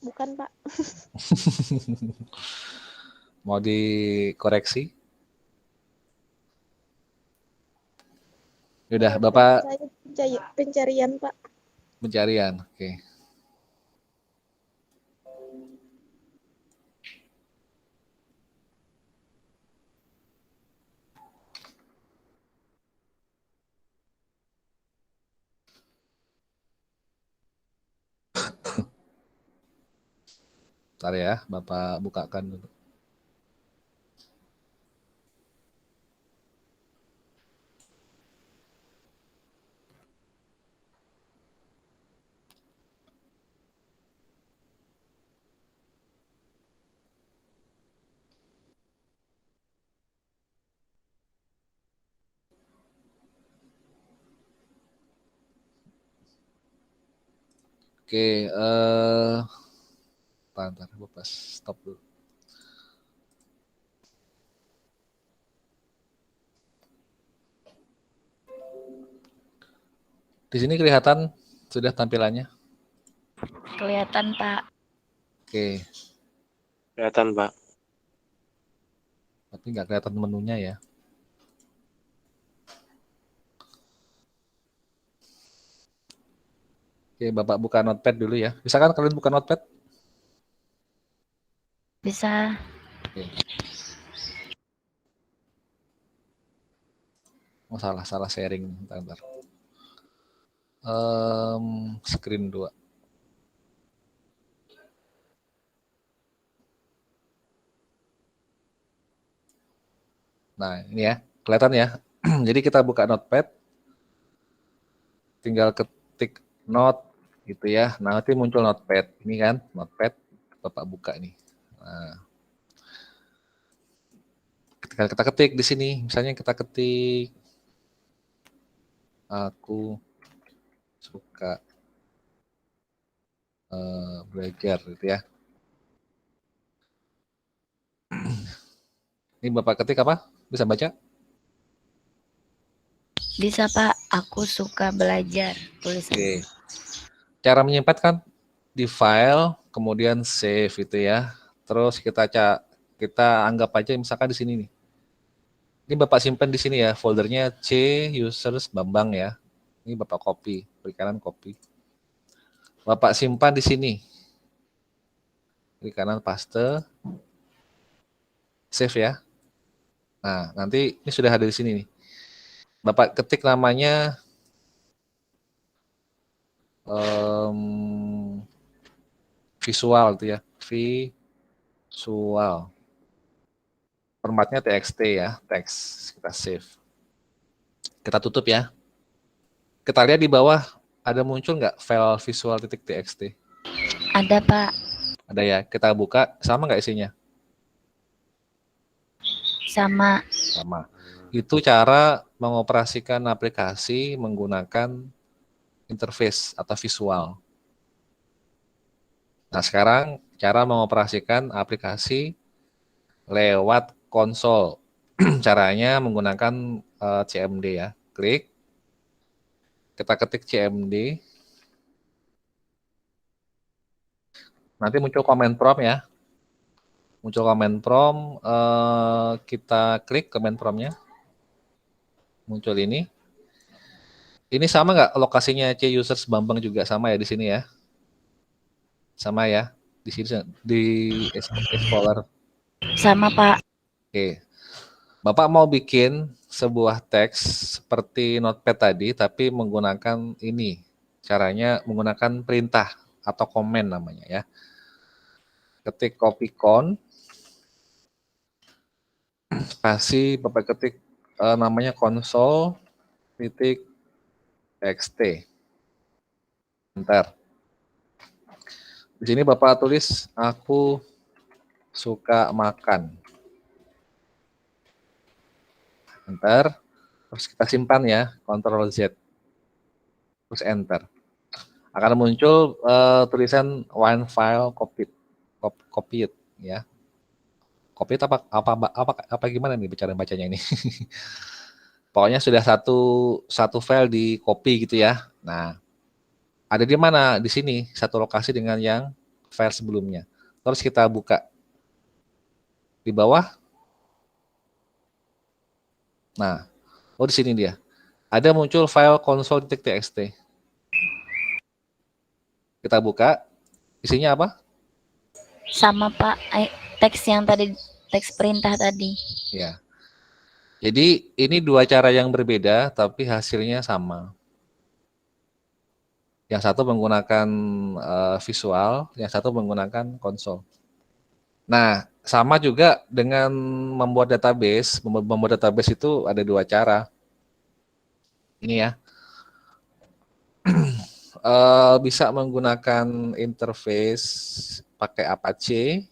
Bukan Pak. Mau dikoreksi? Udah, Bapak Saya pencarian Pak. pencarian. Oke. Bentar ya, Bapak bukakan dulu. Oke, bentar, Bapak stop dulu. Di sini kelihatan sudah tampilannya. Kelihatan Pak. Oke, Kelihatan, Pak. tapi nggak kelihatan menunya ya. Oke, Bapak buka notepad dulu ya. Bisa kan kalian buka notepad? Bisa. Oke. Oh, salah sharing. Bentar. Screen 2. Nah, ini ya. Kelihatan ya. Jadi kita buka notepad. Tinggal ketik note gitu ya. Nah, nanti muncul notepad. Ini kan notepad. Bapak buka nih. Nah, ketika kita ketik di sini, misalnya kita ketik aku suka belajar gitu ya. Ini Bapak ketik apa? Bisa baca? Bisa Pak, aku suka belajar. Tulisan. Oke. Cara menyimpan kan di file, kemudian save itu ya. Terus kita anggap aja misalkan di sini nih. Ini Bapak simpan di sini ya, foldernya C users Bambang ya. Ini Bapak copy, klik kanan copy. Bapak simpan di sini. Klik kanan paste. Save ya. Nah, nanti ini sudah ada di sini nih. Bapak ketik namanya visual itu ya, visual. Formatnya txt ya, teks. Kita save. Kita tutup ya. Kita lihat di bawah ada muncul nggak file visual.txt? Ada Pak. Ada ya. Kita buka, sama nggak isinya? Sama. Sama. Itu cara mengoperasikan aplikasi menggunakan interface atau visual. Nah, sekarang cara mengoperasikan aplikasi lewat konsol. Caranya menggunakan CMD ya. Klik, kita ketik CMD. Nanti muncul command prompt ya. Muncul command prompt, kita klik command prompt-nya. Muncul ini. Ini sama nggak lokasinya C users Bambang juga sama ya di sini ya? Sama ya. Di sini di Explorer. Sama Pak. Oke. Bapak mau bikin sebuah teks seperti notepad tadi, tapi menggunakan ini. Caranya menggunakan perintah atau komen namanya ya. Ketik copy con, spasi, Bapak ketik namanya console.txt. Enter. Di sini Bapak tulis, aku suka makan. Enter, terus kita simpan ya, Ctrl Z, terus Enter. Akan muncul tulisan one file copied ya. Copied apa gimana nih bicara bacanya ini? Pokoknya sudah satu file di copy gitu ya. Nah, ada di mana? Di sini, satu lokasi dengan yang file sebelumnya. Terus kita buka di bawah. Nah, oh di sini dia. Ada muncul file console.txt. Kita buka, isinya apa? Sama Pak. Teks yang tadi, teks perintah tadi. Ya. Jadi ini dua cara yang berbeda, tapi hasilnya sama. Yang satu menggunakan visual, yang satu menggunakan konsol. Nah, sama juga dengan membuat database. Membuat database itu ada dua cara. Ini ya. Bisa menggunakan interface pakai Apache.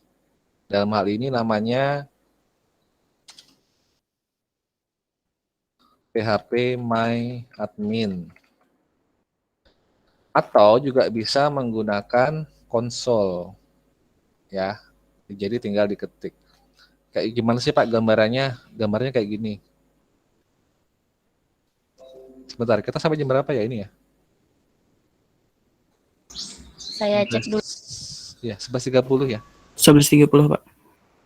Dalam hal ini namanya PHP My Admin. Atau juga bisa menggunakan konsol. Ya. Jadi tinggal diketik. Kayak gimana sih Pak gambarannya? Gambarnya kayak gini. Sebentar, kita sampai jam berapa ya ini ya? Saya cek dulu. Ya, 11.30 ya. 11.30 Pak.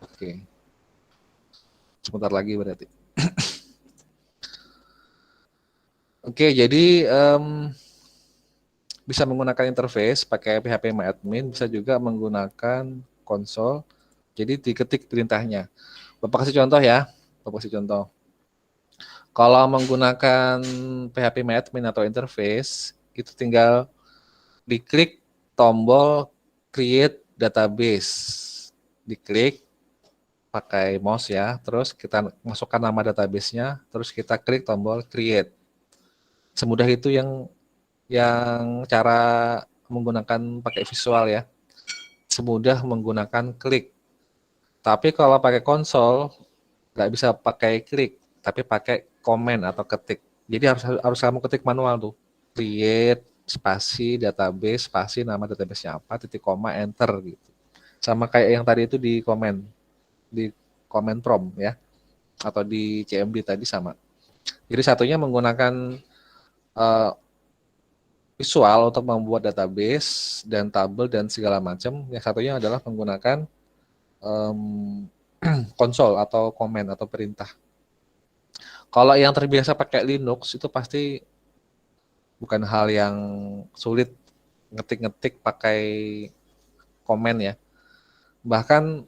Oke. Sebentar lagi berarti. Oke, jadi bisa menggunakan interface pakai PHP MyAdmin, bisa juga menggunakan konsol. Jadi diketik perintahnya. Bapak kasih contoh ya. Bapak kasih contoh. Kalau menggunakan PHP MyAdmin atau interface, itu tinggal diklik tombol create database. Diklik pakai mouse ya, terus kita masukkan nama database-nya, terus kita klik tombol create. Semudah itu yang cara menggunakan pakai visual ya. Semudah menggunakan klik. Tapi kalau pakai konsol nggak bisa pakai klik, tapi pakai komen atau ketik. Jadi harus kamu ketik manual tuh. Create spasi database, spasi nama database-nya apa, titik koma, enter gitu. Sama kayak yang tadi itu di comment prompt ya, atau di CMD tadi sama. Jadi satunya menggunakan visual untuk membuat database dan tabel dan segala macam. Yang satunya adalah menggunakan konsol atau komen atau perintah. Kalau yang terbiasa pakai Linux itu pasti bukan hal yang sulit ngetik-ngetik pakai komen ya. Bahkan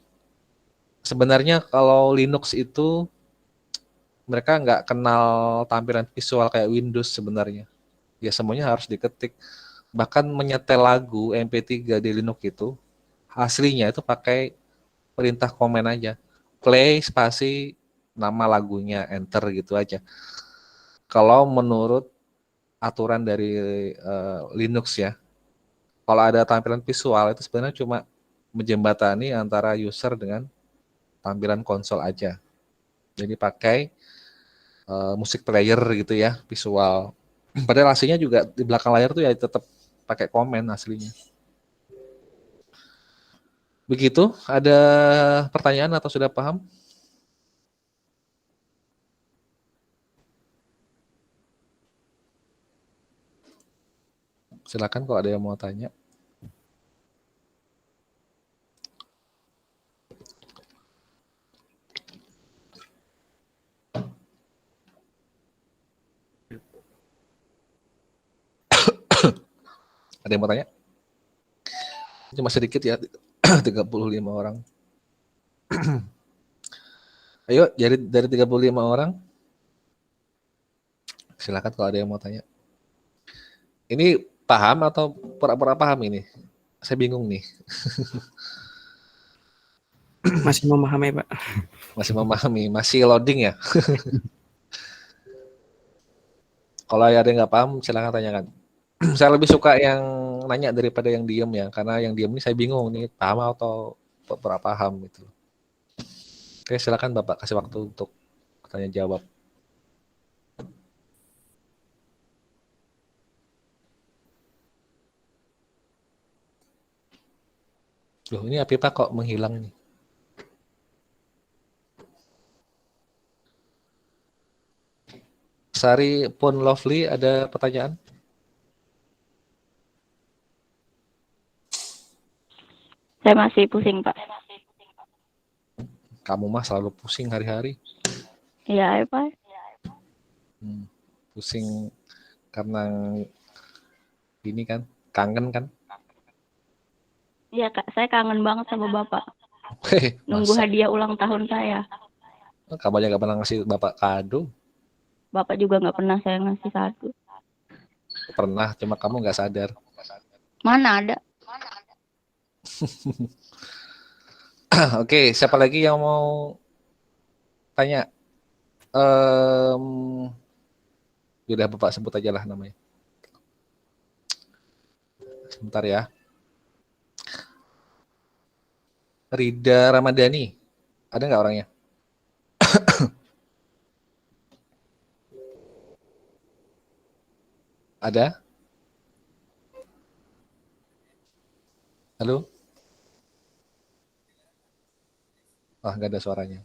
sebenarnya kalau Linux itu mereka nggak kenal tampilan visual kayak Windows sebenarnya. Ya semuanya harus diketik. Bahkan menyetel lagu MP3 di Linux itu aslinya itu pakai perintah komen aja. play spasi nama lagunya, enter gitu aja. Kalau menurut aturan dari Linux ya, kalau ada tampilan visual itu sebenarnya cuma menjembatani antara user dengan tampilan konsol aja. Jadi pakai musik player gitu ya, visual. Padahal aslinya juga di belakang layar tuh ya tetap pakai komen aslinya. Begitu, ada pertanyaan atau sudah paham? Silakan kalau ada yang mau tanya. Ada yang mau tanya? Cuma sedikit ya, 35 orang. Ayo, dari 35 orang, silakan kalau ada yang mau tanya. Ini paham atau pura-pura paham ini? Saya bingung nih. Masih memahami, Pak. Masih memahami, masih loading ya? Kalau ada yang nggak paham, silakan tanyakan. Saya lebih suka yang nanya daripada yang diem ya, karena yang diem ini saya bingung nih, paham atau pura paham gitu. Oke, silakan Bapak kasih waktu untuk tanya jawab. Loh, ini Apipa kok menghilang nih? Sari Pun Lovely, ada pertanyaan? Saya masih pusing, Pak. Kamu mah selalu pusing hari-hari. Iya, Pak. Pusing karena ini kan, kangen kan? Iya, Kak. Saya kangen banget sama Bapak. Nunggu Masa? hadiah ulang tahun saya. Kamu aja gak pernah ngasih Bapak kado? Bapak juga nggak pernah saya ngasih kado. Pernah, cuma kamu nggak sadar. Mana ada? Oke, siapa lagi yang mau tanya? Udah Bapak sebut aja lah namanya. Sebentar ya. Rida Ramadhani, ada nggak orangnya? Ada? Halo? Nggak ada suaranya.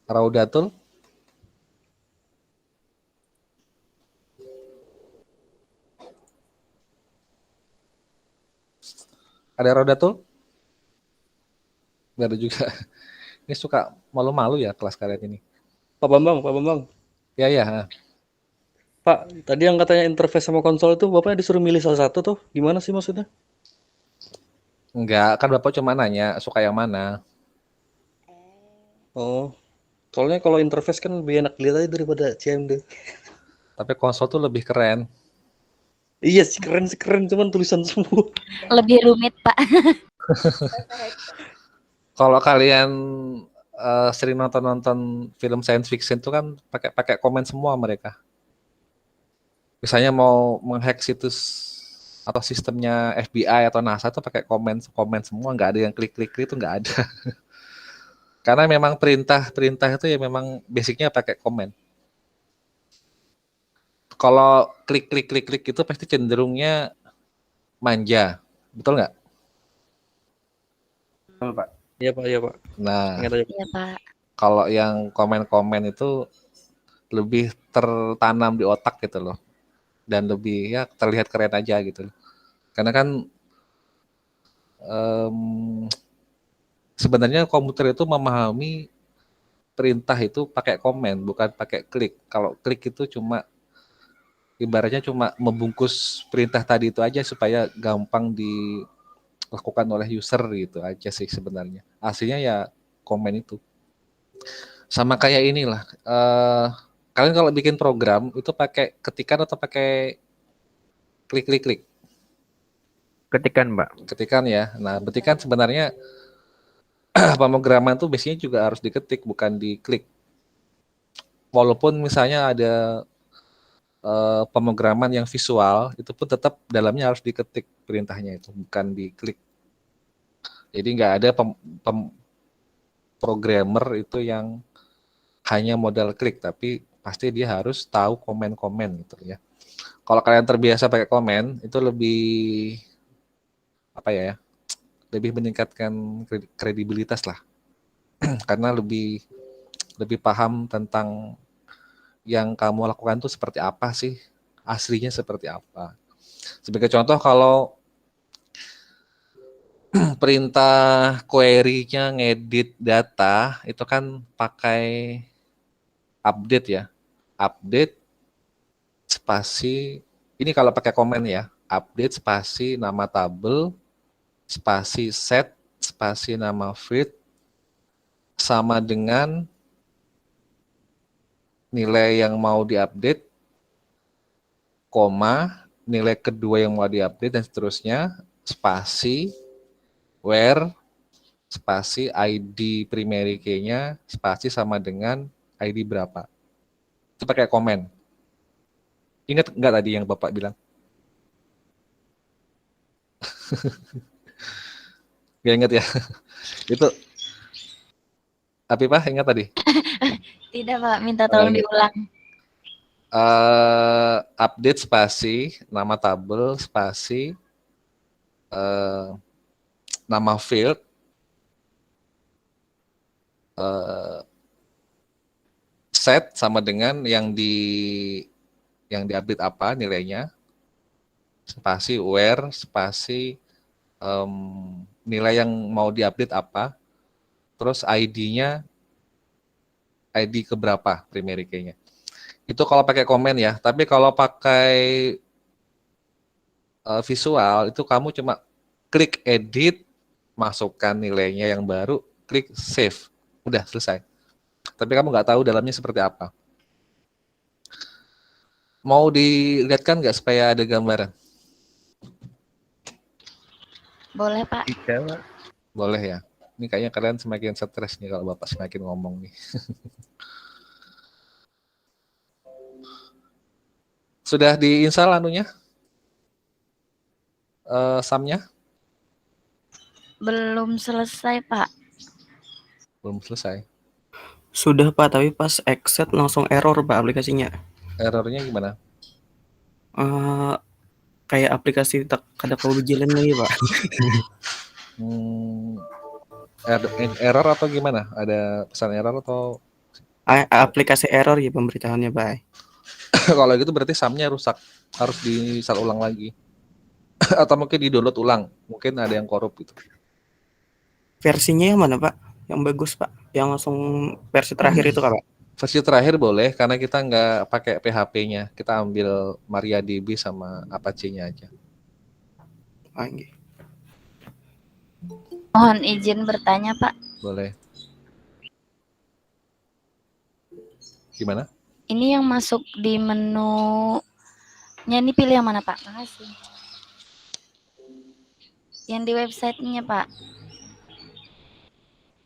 Raudatul? Ada Raudatul? Nggak ada juga. Ini suka malu-malu ya kelas kalian ini. Pak Bambang. Ya, ya. Pak, tadi yang katanya interface sama konsol itu Bapaknya disuruh milih salah satu tuh. Gimana sih maksudnya? Enggak, kan Bapak cuma nanya suka yang mana. Oh, soalnya kalau interface kan lebih enak dilihat aja daripada CMD. Tapi konsol tuh lebih keren. Iya sih, keren, cuman tulisan semua. Lebih rumit, Pak. Kalau kalian sering nonton film science fiction tuh kan pakai komen semua mereka. Misalnya mau menghack situs atau sistemnya FBI atau NASA tuh pakai komen semua, nggak ada yang klik itu nggak ada. Karena memang perintah itu ya memang basicnya pakai komen. Kalau klik itu pasti cenderungnya manja, betul nggak? Betul, Pak. Iya Pak. Nah, Ingat aja. Iya, Pak. kalau yang komen itu lebih tertanam di otak gitu loh, dan lebih ya terlihat keren aja gitu. Karena kan sebenarnya komputer itu memahami perintah itu pakai komen, bukan pakai klik. Kalau klik itu cuma ibaratnya cuma membungkus perintah tadi itu aja supaya gampang dilakukan oleh user gitu aja sih sebenarnya. Aslinya ya komen itu. Sama kayak inilah. Kalian kalau bikin program itu pakai ketikan atau pakai klik? Ketikan, Mbak. Ketikan ya. Nah, berarti kan sebenarnya pemrograman tuh biasanya juga harus diketik, bukan diklik. Walaupun misalnya ada pemrograman yang visual, itu pun tetap dalamnya harus diketik perintahnya itu, bukan diklik. Jadi nggak ada programmer itu yang hanya modal klik, tapi pasti dia harus tahu komen-komen gitu ya. Kalau kalian terbiasa pakai komen, itu lebih apa ya? Lebih meningkatkan kredibilitas lah, karena lebih paham tentang yang kamu lakukan itu seperti apa sih, aslinya seperti apa. Sebagai contoh, kalau perintah query-nya ngedit data itu kan pakai update ya, update spasi, ini kalau pakai komen ya, update spasi nama tabel spasi set spasi nama field sama dengan nilai yang mau diupdate, koma, nilai kedua yang mau diupdate, dan seterusnya, spasi, where, spasi, ID primary key-nya, spasi sama dengan ID berapa. Itu pakai komen. Ingat nggak tadi yang Bapak bilang? Nggak ingat ya? Itu, tapi Pak ingat tadi? Tidak Pak, minta tolong Ingat. diulang. Update spasi, nama tabel, spasi, nama field, set sama dengan yang diupdate apa nilainya, spasi where, spasi nilai yang mau diupdate apa, terus ID-nya, ID keberapa primary key-nya. Itu kalau pakai komen ya, tapi kalau pakai visual itu kamu cuma klik edit, masukkan nilainya yang baru, klik save, udah selesai. Tapi kamu nggak tahu dalamnya seperti apa. Mau dilihatkan nggak supaya ada gambaran? Boleh Pak. Bisa, Pak. Boleh ya. Ini kayaknya kalian semakin stres nih kalau Bapak semakin ngomong nih. Sudah diinstal anunya? SAM-nya? Belum selesai Pak. Belum selesai. Sudah Pak, tapi pas exit langsung error Pak aplikasinya. Errornya gimana? Kayak aplikasi tak kada kau berjalan lagi Pak. Error atau gimana? Ada pesan error atau? Aplikasi error ya pemberitahuannya Pak. Kalau gitu berarti SAM-nya rusak, harus di-install ulang lagi. Atau mungkin di-download ulang, mungkin ada yang korup gitu. Versinya yang mana Pak? Yang bagus Pak? Yang langsung versi terakhir itu Kak Pak? Versi terakhir boleh, karena kita nggak pakai PHP-nya, kita ambil MariaDB sama Apache-nya aja. Mohon izin bertanya Pak. Boleh. Gimana? Ini yang masuk di menunya ini pilih yang mana Pak? Makasih. Yang di websitenya Pak.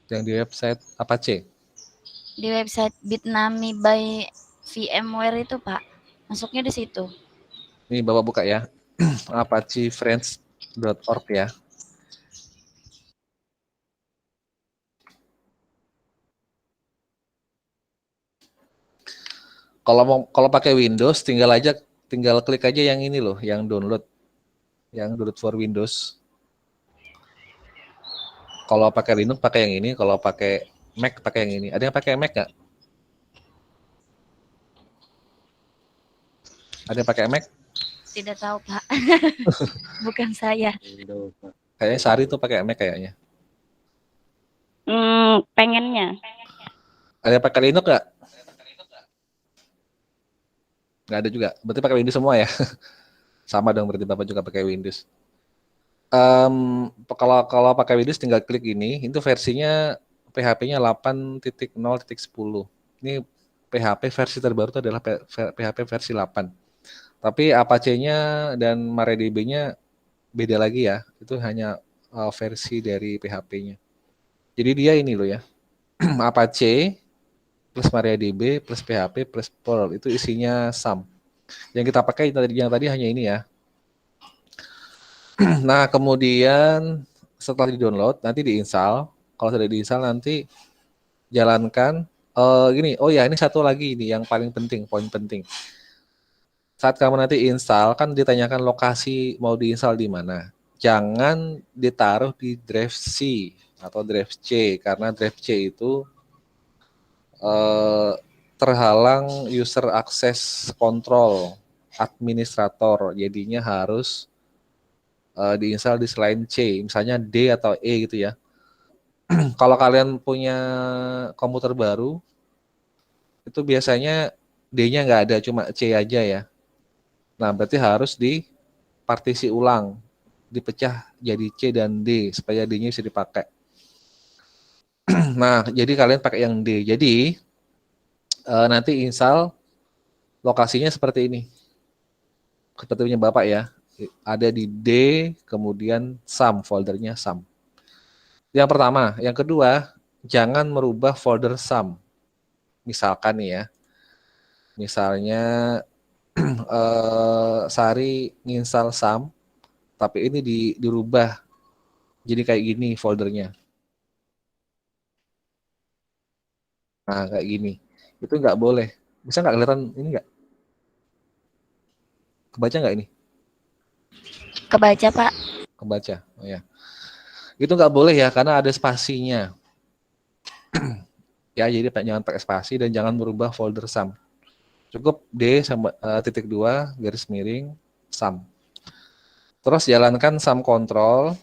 Yang di website Apache? Di website Bitnami by VMware itu Pak. Masuknya di situ. Ini Bapak buka ya. apachefriends.org ya. Kalau pakai Windows tinggal klik aja yang ini loh, yang download for Windows. Kalau pakai Linux pakai yang ini, kalau pakai Mac pakai yang ini. Ada yang pakai Mac nggak? Ada yang pakai Mac? Tidak tahu Pak. Bukan saya. Kayaknya Sari tuh pakai Mac kayaknya. Pengennya. Ada yang pakai Linux nggak? Nggak ada juga. Berarti pakai Windows semua ya? Sama dong, berarti Bapak juga pakai Windows. Kalau pakai Windows tinggal klik ini, itu versinya PHP-nya 8.0.10. Ini PHP versi terbaru itu adalah PHP versi 8. Tapi Apache-nya dan MariaDB-nya beda lagi ya. Itu hanya versi dari PHP-nya. Jadi dia ini loh ya. Apache plus MariaDB plus PHP plus Perl itu isinya sum. Yang kita pakai yang tadi hanya ini ya. Nah, kemudian setelah di-download nanti diinstal. Kalau sudah diinstal nanti jalankan gini. Oh ya, ini satu lagi ini yang paling penting, poin penting. Saat kamu nanti install kan ditanyakan lokasi mau diinstal di mana. Jangan ditaruh di drive C atau drive C karena drive C itu terhalang user access control administrator. Jadinya harus diinstal di selain C, misalnya D atau E gitu ya. Kalau kalian punya komputer baru, itu biasanya D-nya nggak ada, cuma C aja ya. Nah, berarti harus dipartisi ulang, dipecah jadi C dan D, supaya D-nya bisa dipakai. Nah, jadi kalian pakai yang D. Jadi, nanti install lokasinya seperti ini. Seperti punya Bapak ya. Ada di D, kemudian sum, foldernya sum. Yang pertama. Yang kedua, jangan merubah folder sum. Misalkan nih ya. Misalnya, Sari nginstal sum, tapi ini dirubah jadi kayak gini foldernya. Nah, kayak gini. Itu nggak boleh. Bisa nggak kelihatan ini nggak? Kebaca nggak ini? Kebaca, Pak. Kebaca. Oh ya. Itu nggak boleh ya, karena ada spasinya. Ya, jadi jangan pakai spasi dan jangan merubah folder sum. Cukup D sama titik 2 garis miring sum. Terus jalankan sum control.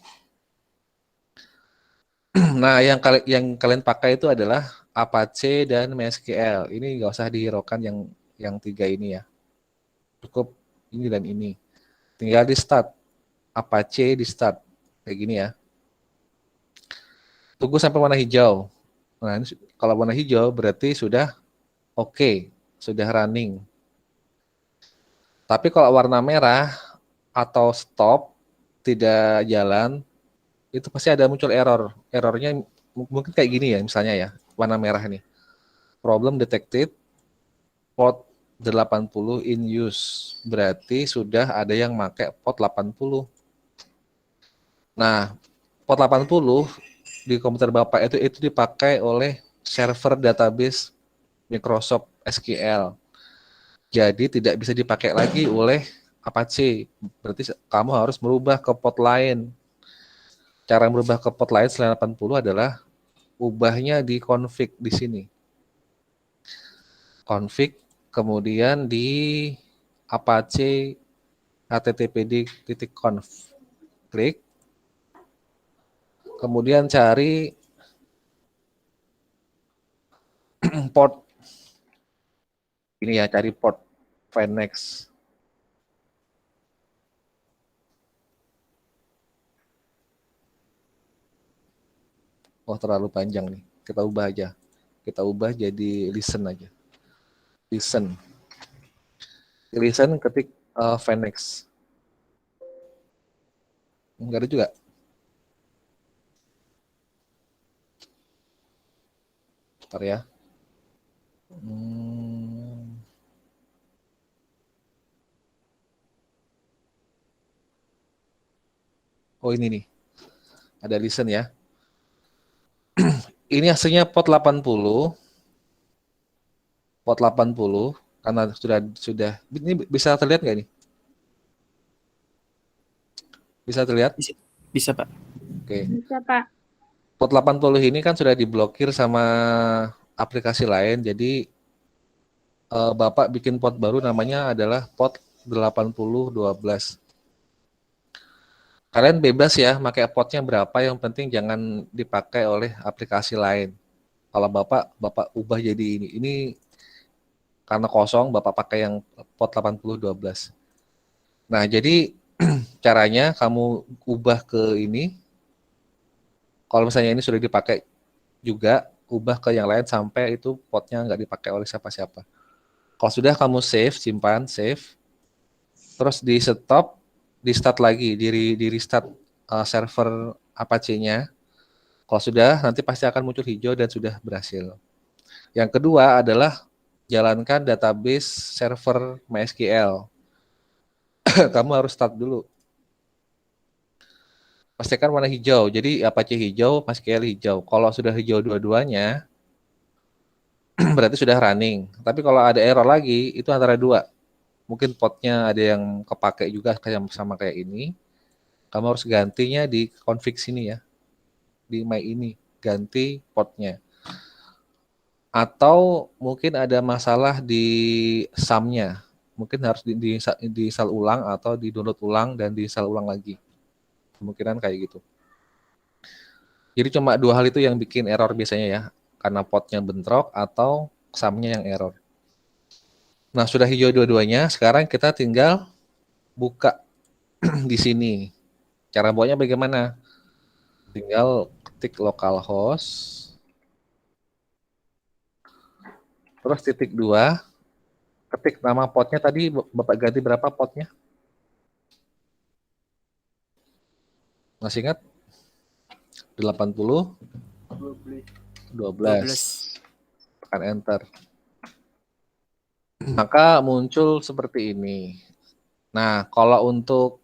Nah, yang kalian pakai itu adalah Apache dan MySQL. Ini nggak usah dihiraukan yang 3 ini ya. Cukup ini dan ini. Tinggal di start. Apache di start. Kayak gini ya. Tunggu sampai warna hijau. Nah, ini kalau warna hijau berarti sudah oke, sudah running. Tapi kalau warna merah atau stop, tidak jalan, itu pasti ada muncul error. Errornya mungkin kayak gini ya, misalnya ya, warna merah nih. Problem detected, port 80 in use. Berarti sudah ada yang pakai port 80. Nah, port 80 di komputer Bapak itu dipakai oleh server database Microsoft SQL. Jadi tidak bisa dipakai lagi oleh Apache. Berarti kamu harus merubah ke port lain. Cara merubah ke port lain selain 80 adalah ubahnya di config di sini. Config, kemudian di Apache httpd.conf. Klik. Kemudian cari port. Ini ya, cari port Finex. Oh, terlalu panjang nih. Kita ubah aja. Kita ubah jadi listen aja. Listen. Listen ketik Finex. Enggak ada juga. Bentar ya. Oh, ini nih. Ada listen ya. Ini hasilnya port 80. Port 80 karena sudah ini bisa terlihat nggak nih? Bisa terlihat? Bisa, Pak. Oke. Bisa, Pak. Port 80 ini kan sudah diblokir sama aplikasi lain. Jadi Bapak bikin port baru namanya adalah port 8012. Kalian bebas ya pakai portnya berapa, yang penting jangan dipakai oleh aplikasi lain. Kalau Bapak ubah jadi ini. Ini karena kosong, Bapak pakai yang port 8012. Nah, jadi caranya kamu ubah ke ini. Kalau misalnya ini sudah dipakai juga, ubah ke yang lain sampai itu portnya nggak dipakai oleh siapa-siapa. Kalau sudah kamu save, simpan, save. Terus di stop, di start lagi, di restart server Apache-nya. Kalau sudah, nanti pasti akan muncul hijau dan sudah berhasil. Yang kedua adalah jalankan database server MySQL. Kamu harus start dulu. Pastikan warna hijau. Jadi Apache hijau, MySQL hijau. Kalau sudah hijau dua-duanya, berarti sudah running. Tapi kalau ada error lagi, itu antara dua. Mungkin potnya ada yang kepake juga sama kayak ini. Kamu harus gantinya di config sini ya. Di my ini. Ganti potnya. Atau mungkin ada masalah di sum-nya. Mungkin harus di-install ulang atau di-download ulang dan di-install ulang lagi. Kemungkinan kayak gitu. Jadi cuma dua hal itu yang bikin error biasanya ya. Karena potnya bentrok atau sum-nya yang error. Nah, sudah hijau dua-duanya, sekarang kita tinggal buka di sini. Cara buatnya bagaimana? Tinggal ketik localhost, terus titik 2, ketik nama potnya tadi, Bapak ganti berapa potnya? Masih ingat? 80, 12. Tekan enter. Maka muncul seperti ini. Nah, kalau untuk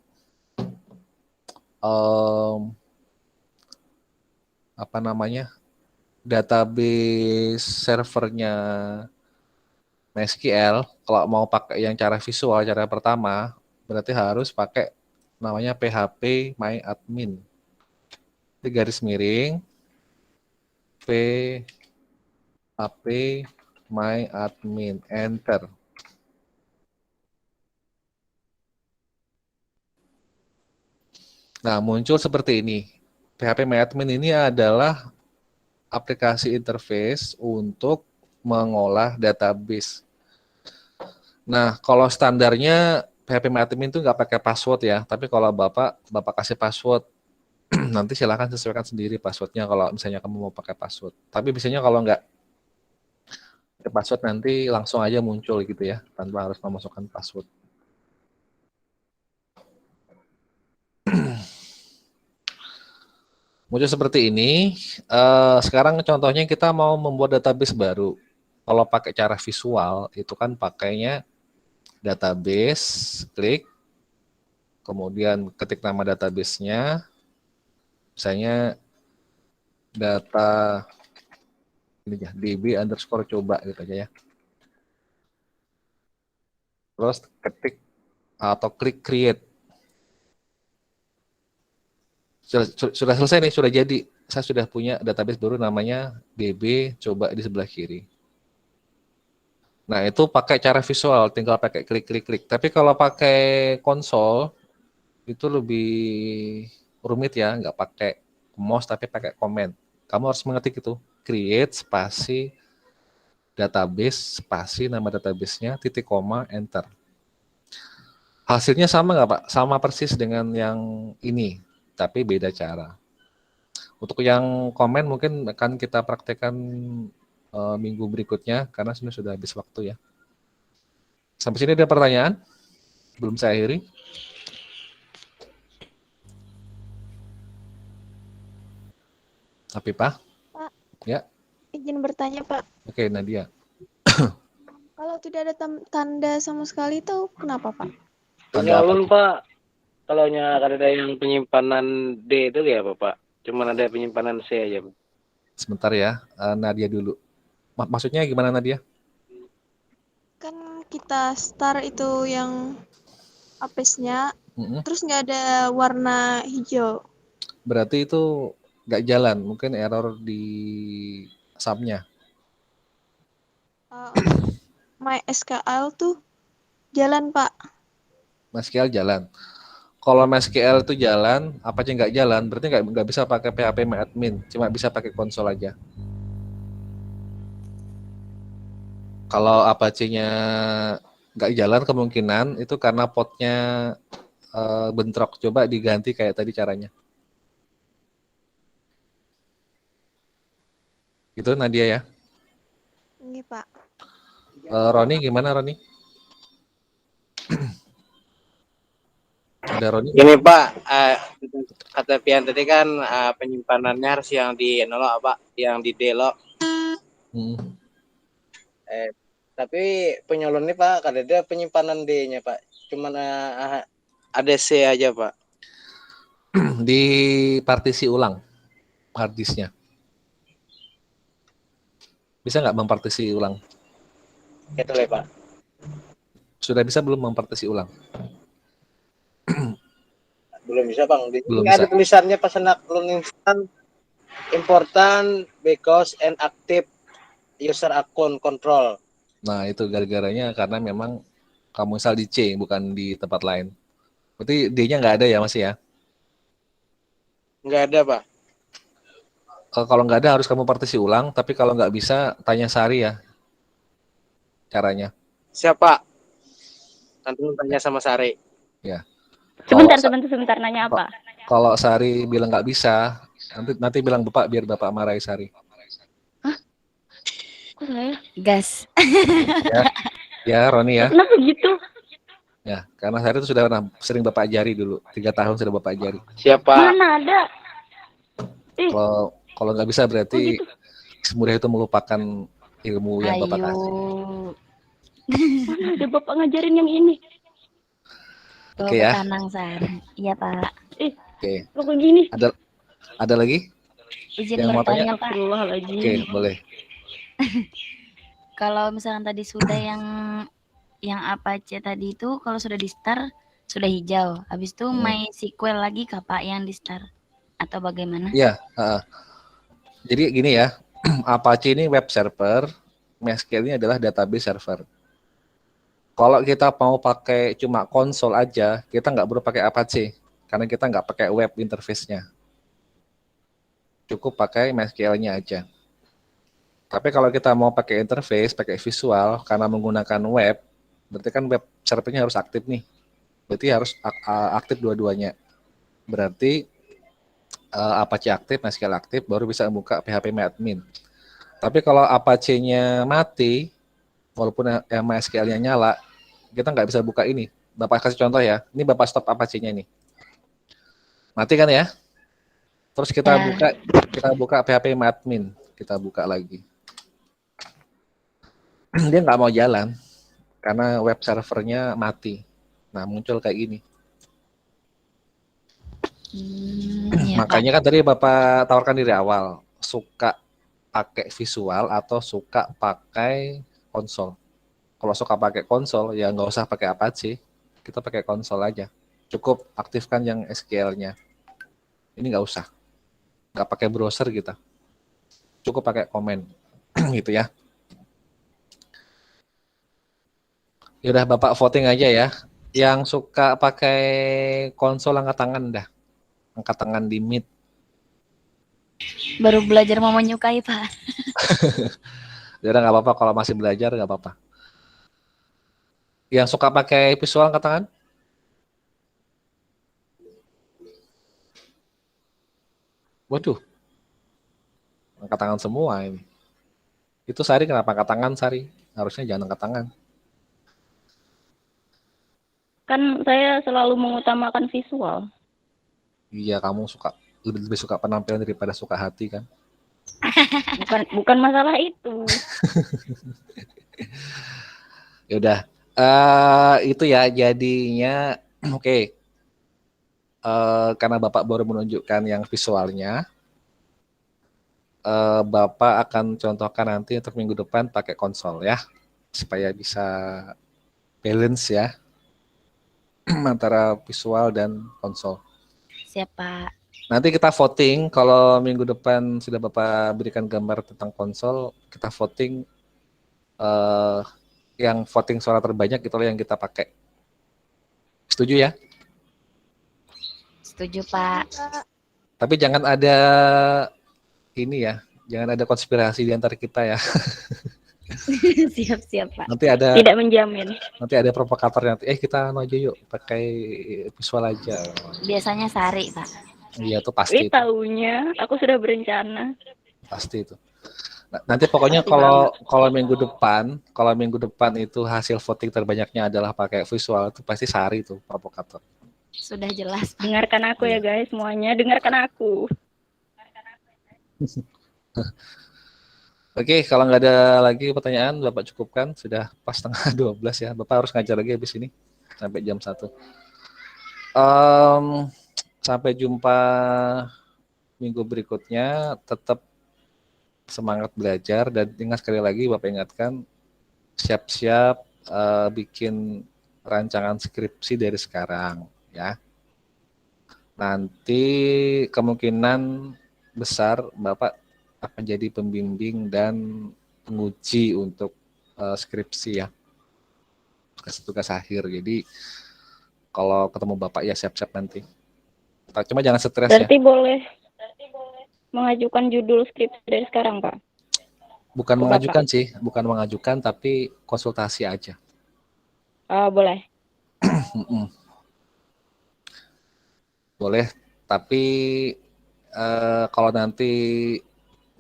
apa namanya, database servernya MySQL, kalau mau pakai yang cara visual, cara pertama, berarti harus pakai namanya PHP MyAdmin. Ini garis miring, PHP MyAdmin, enter. Nah, muncul seperti ini. PHP MyAdmin ini adalah aplikasi interface untuk mengolah database. Nah, kalau standarnya PHP MyAdmin itu nggak pakai password ya, tapi kalau Bapak kasih password, nanti silakan sesuaikan sendiri passwordnya kalau misalnya kamu mau pakai password. Tapi biasanya kalau nggak pakai password nanti langsung aja muncul gitu ya, tanpa harus memasukkan password. Muncul seperti ini. Sekarang contohnya kita mau membuat database baru. Kalau pakai cara visual, itu kan pakainya database, klik, kemudian ketik nama database-nya, misalnya data ini ya, db_coba gitu aja ya. Terus ketik atau klik create. Sudah selesai nih, sudah jadi. Saya sudah punya database baru namanya db coba di sebelah kiri. Nah, itu pakai cara visual, tinggal pakai klik. Tapi kalau pakai konsol, itu lebih rumit ya, nggak pakai mouse tapi pakai command. Kamu harus mengetik itu, create, spasi, database, spasi, nama database-nya, titik koma, enter. Hasilnya sama nggak Pak? Sama persis dengan yang ini, tapi beda cara. Untuk yang komen mungkin akan kita praktekkan minggu berikutnya, karena sudah habis waktu ya. Sampai sini ada pertanyaan? Belum saya akhiri. Tapi Pak? Pak. Ya. Izin bertanya, Pak. Oke, Nadia. Kalau tidak ada tanda sama sekali itu kenapa, Pak? Tanda apa? Nyalon Pak. Kalau ada yang penyimpanan D itu ya Pak. Cuman ada penyimpanan C aja Pak. Sebentar ya, Nadia dulu. Maksudnya gimana Nadia? Kan kita start itu yang apesnya, terus nggak ada warna hijau. Berarti itu nggak jalan, mungkin error di sub-nya. Untuk MySQL tuh jalan, Pak. MySQL jalan. Kalau MySQL itu jalan, apa aja nggak jalan, berarti nggak bisa pakai PHP MyAdmin, cuma bisa pakai konsol aja. Kalau Apache-nya nggak jalan, kemungkinan itu karena potnya bentrok. Coba diganti kayak tadi caranya. Gitu Nadia ya. Ini, Pak. Roni gimana Roni? Ada Roni. Gini Pak, kata Pian tadi kan penyimpanannya harus yang di Pak, yang di Delo. Hmm. Tapi penyalur nih Pak, kada ada penyimpanan D-nya Pak. Cuman ada C aja Pak. Di partisi ulang hard disknya. Bisa nggak mempartisi ulang? Gitu lah Pak. Sudah bisa belum mempartisi ulang? Belum bisa Bang. Di Belum sini ada bisa. tulisannya pas anak instan important because and active user account control. Nah, itu gara-garanya karena memang kamu install di C, bukan di tempat lain. Berarti D-nya nggak ada ya, masih ya? Nggak ada Pak. Kalau nggak ada harus kamu partisi ulang, tapi kalau nggak bisa, tanya Sari ya caranya. Siapa? Nanti tanya sama Sari. Ya. Sebentar nanya apa? Kalau Sari bilang nggak bisa, nanti bilang Bapak biar Bapak marahi Sari. Kok saya? Gas. Ya, Roni ya. Kenapa gitu? Ya, karena Sari itu sudah pernah sering Bapak ajari dulu. 3 tahun sudah Bapak ajari. Siapa? Mana ada? Kalau nggak bisa berarti gitu? semudah itu melupakan ilmu yang Bapak kasih. Ayo. Mana ada Bapak ngajarin yang ini? Oke ya. Tenang, Sar. Iya, Pak. Oke. Kok begini? Ada lagi? Izin Yang mau tanya? bertanya, Pak. Astagfirullahaladzim. Oke, boleh. Kalau misalkan tadi sudah yang Apache tadi itu kalau sudah di start sudah hijau. Habis itu MySQL lagi kah Pak yang di start atau bagaimana? Iya. Jadi gini ya, Apache ini web server, MySQL ini adalah database server. Kalau kita mau pakai cuma konsol aja, kita nggak perlu pakai Apache, karena kita nggak pakai web interface-nya. Cukup pakai MySQL-nya aja. Tapi kalau kita mau pakai interface, pakai visual, karena menggunakan web, berarti kan web servernya harus aktif nih. Berarti harus aktif dua-duanya. Berarti Apache aktif, MySQL aktif, baru bisa membuka PHP-admin. Tapi kalau Apache-nya mati, walaupun yang MySQL-nya nyala, kita nggak bisa buka ini. Bapak kasih contoh ya. Ini Bapak stop Apache-nya nih. Mati kan ya? Terus kita buka PHP-admin. Kita buka lagi. Dia nggak mau jalan karena web servernya mati. Nah, muncul kayak gini. Ya, Makanya kan tadi Bapak tawarkan dari awal, suka pakai visual atau suka pakai konsol. Kalau suka pakai konsol, ya nggak usah pakai Apache, kita pakai konsol aja. Cukup aktifkan yang SQL-nya. Ini nggak usah. Nggak pakai browser kita. Cukup pakai komen. Gitu ya. Yaudah Bapak voting aja ya. Yang suka pakai konsol angkat tangan dah. Angkat tangan di Meet. baru belajar mau menyukai Pak. Yaudah nggak apa-apa kalau masih belajar nggak apa-apa. Yang suka pakai visual angkat tangan? Waduh. Angkat tangan semua ini. Itu Sari kenapa angkat tangan Sari? Harusnya jangan angkat tangan. Kan saya selalu mengutamakan visual. Iya, kamu lebih suka penampilan daripada suka hati kan? Bukan masalah itu. Yaudah, itu ya jadinya oke. Karena Bapak baru menunjukkan yang visualnya, Bapak akan contohkan nanti untuk minggu depan pakai konsol ya, supaya bisa balance ya antara visual dan konsol. Siap Pak. Nanti kita voting, kalau minggu depan sudah Bapak berikan gambar tentang konsol, kita voting, yang voting suara terbanyak itulah yang kita pakai. Setuju ya? Setuju Pak. Tapi jangan ada ini ya, jangan ada konspirasi di antara kita ya. Siap Pak. Tidak menjamin. Nanti ada provokator nanti, kita aja yuk pakai visual aja. Biasanya Sari Pak. Iya tuh pasti. Taunya aku sudah berencana. Pasti itu. Nanti pokoknya kalau minggu depan itu hasil voting terbanyaknya adalah pakai visual, itu pasti Sari tuh provokator. Sudah jelas. Dengarkan aku ya guys semuanya, dengarkan aku. Oke, kalau nggak ada lagi pertanyaan, Bapak cukupkan. Sudah pas setengah 12 ya. Bapak harus ngajar lagi habis ini sampai jam 1. Sampai jumpa minggu berikutnya. Tetap semangat belajar dan ingat sekali lagi Bapak ingatkan, siap-siap bikin rancangan skripsi dari sekarang ya. Nanti kemungkinan besar Bapak akan jadi pembimbing dan penguji untuk skripsi ya, tugas akhir. Jadi kalau ketemu Bapak ya siap-siap nanti. Cuma jangan stres ya. Berarti boleh mengajukan judul skripsi dari sekarang, Pak? Bukan Ke mengajukan Bapak. sih, bukan mengajukan tapi konsultasi aja. Boleh. Boleh, tapi kalau nanti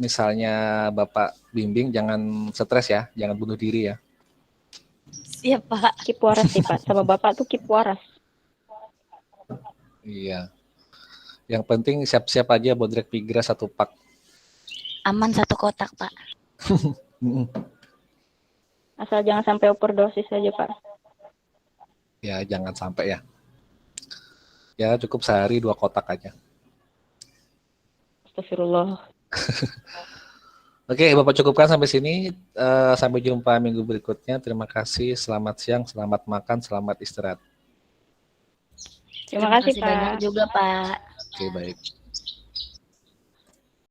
misalnya Bapak bimbing jangan stres ya, jangan bunuh diri ya. Siap, Pak. Keep waras sih, Pak. Sama Bapak tuh keep waras. Iya. Yang penting siap-siap aja bodrek pigra 1 pak. Aman 1 kotak, Pak. Asal jangan sampai overdosis aja, Pak. Ya jangan sampai ya. Ya cukup sehari 2 kotak aja. Astagfirullah. Oke, Bapak cukupkan sampai sini. Sampai jumpa minggu berikutnya. Terima kasih. Selamat siang, selamat makan, selamat istirahat. Terima kasih, Pak. banyak juga, Pak. Oke, baik.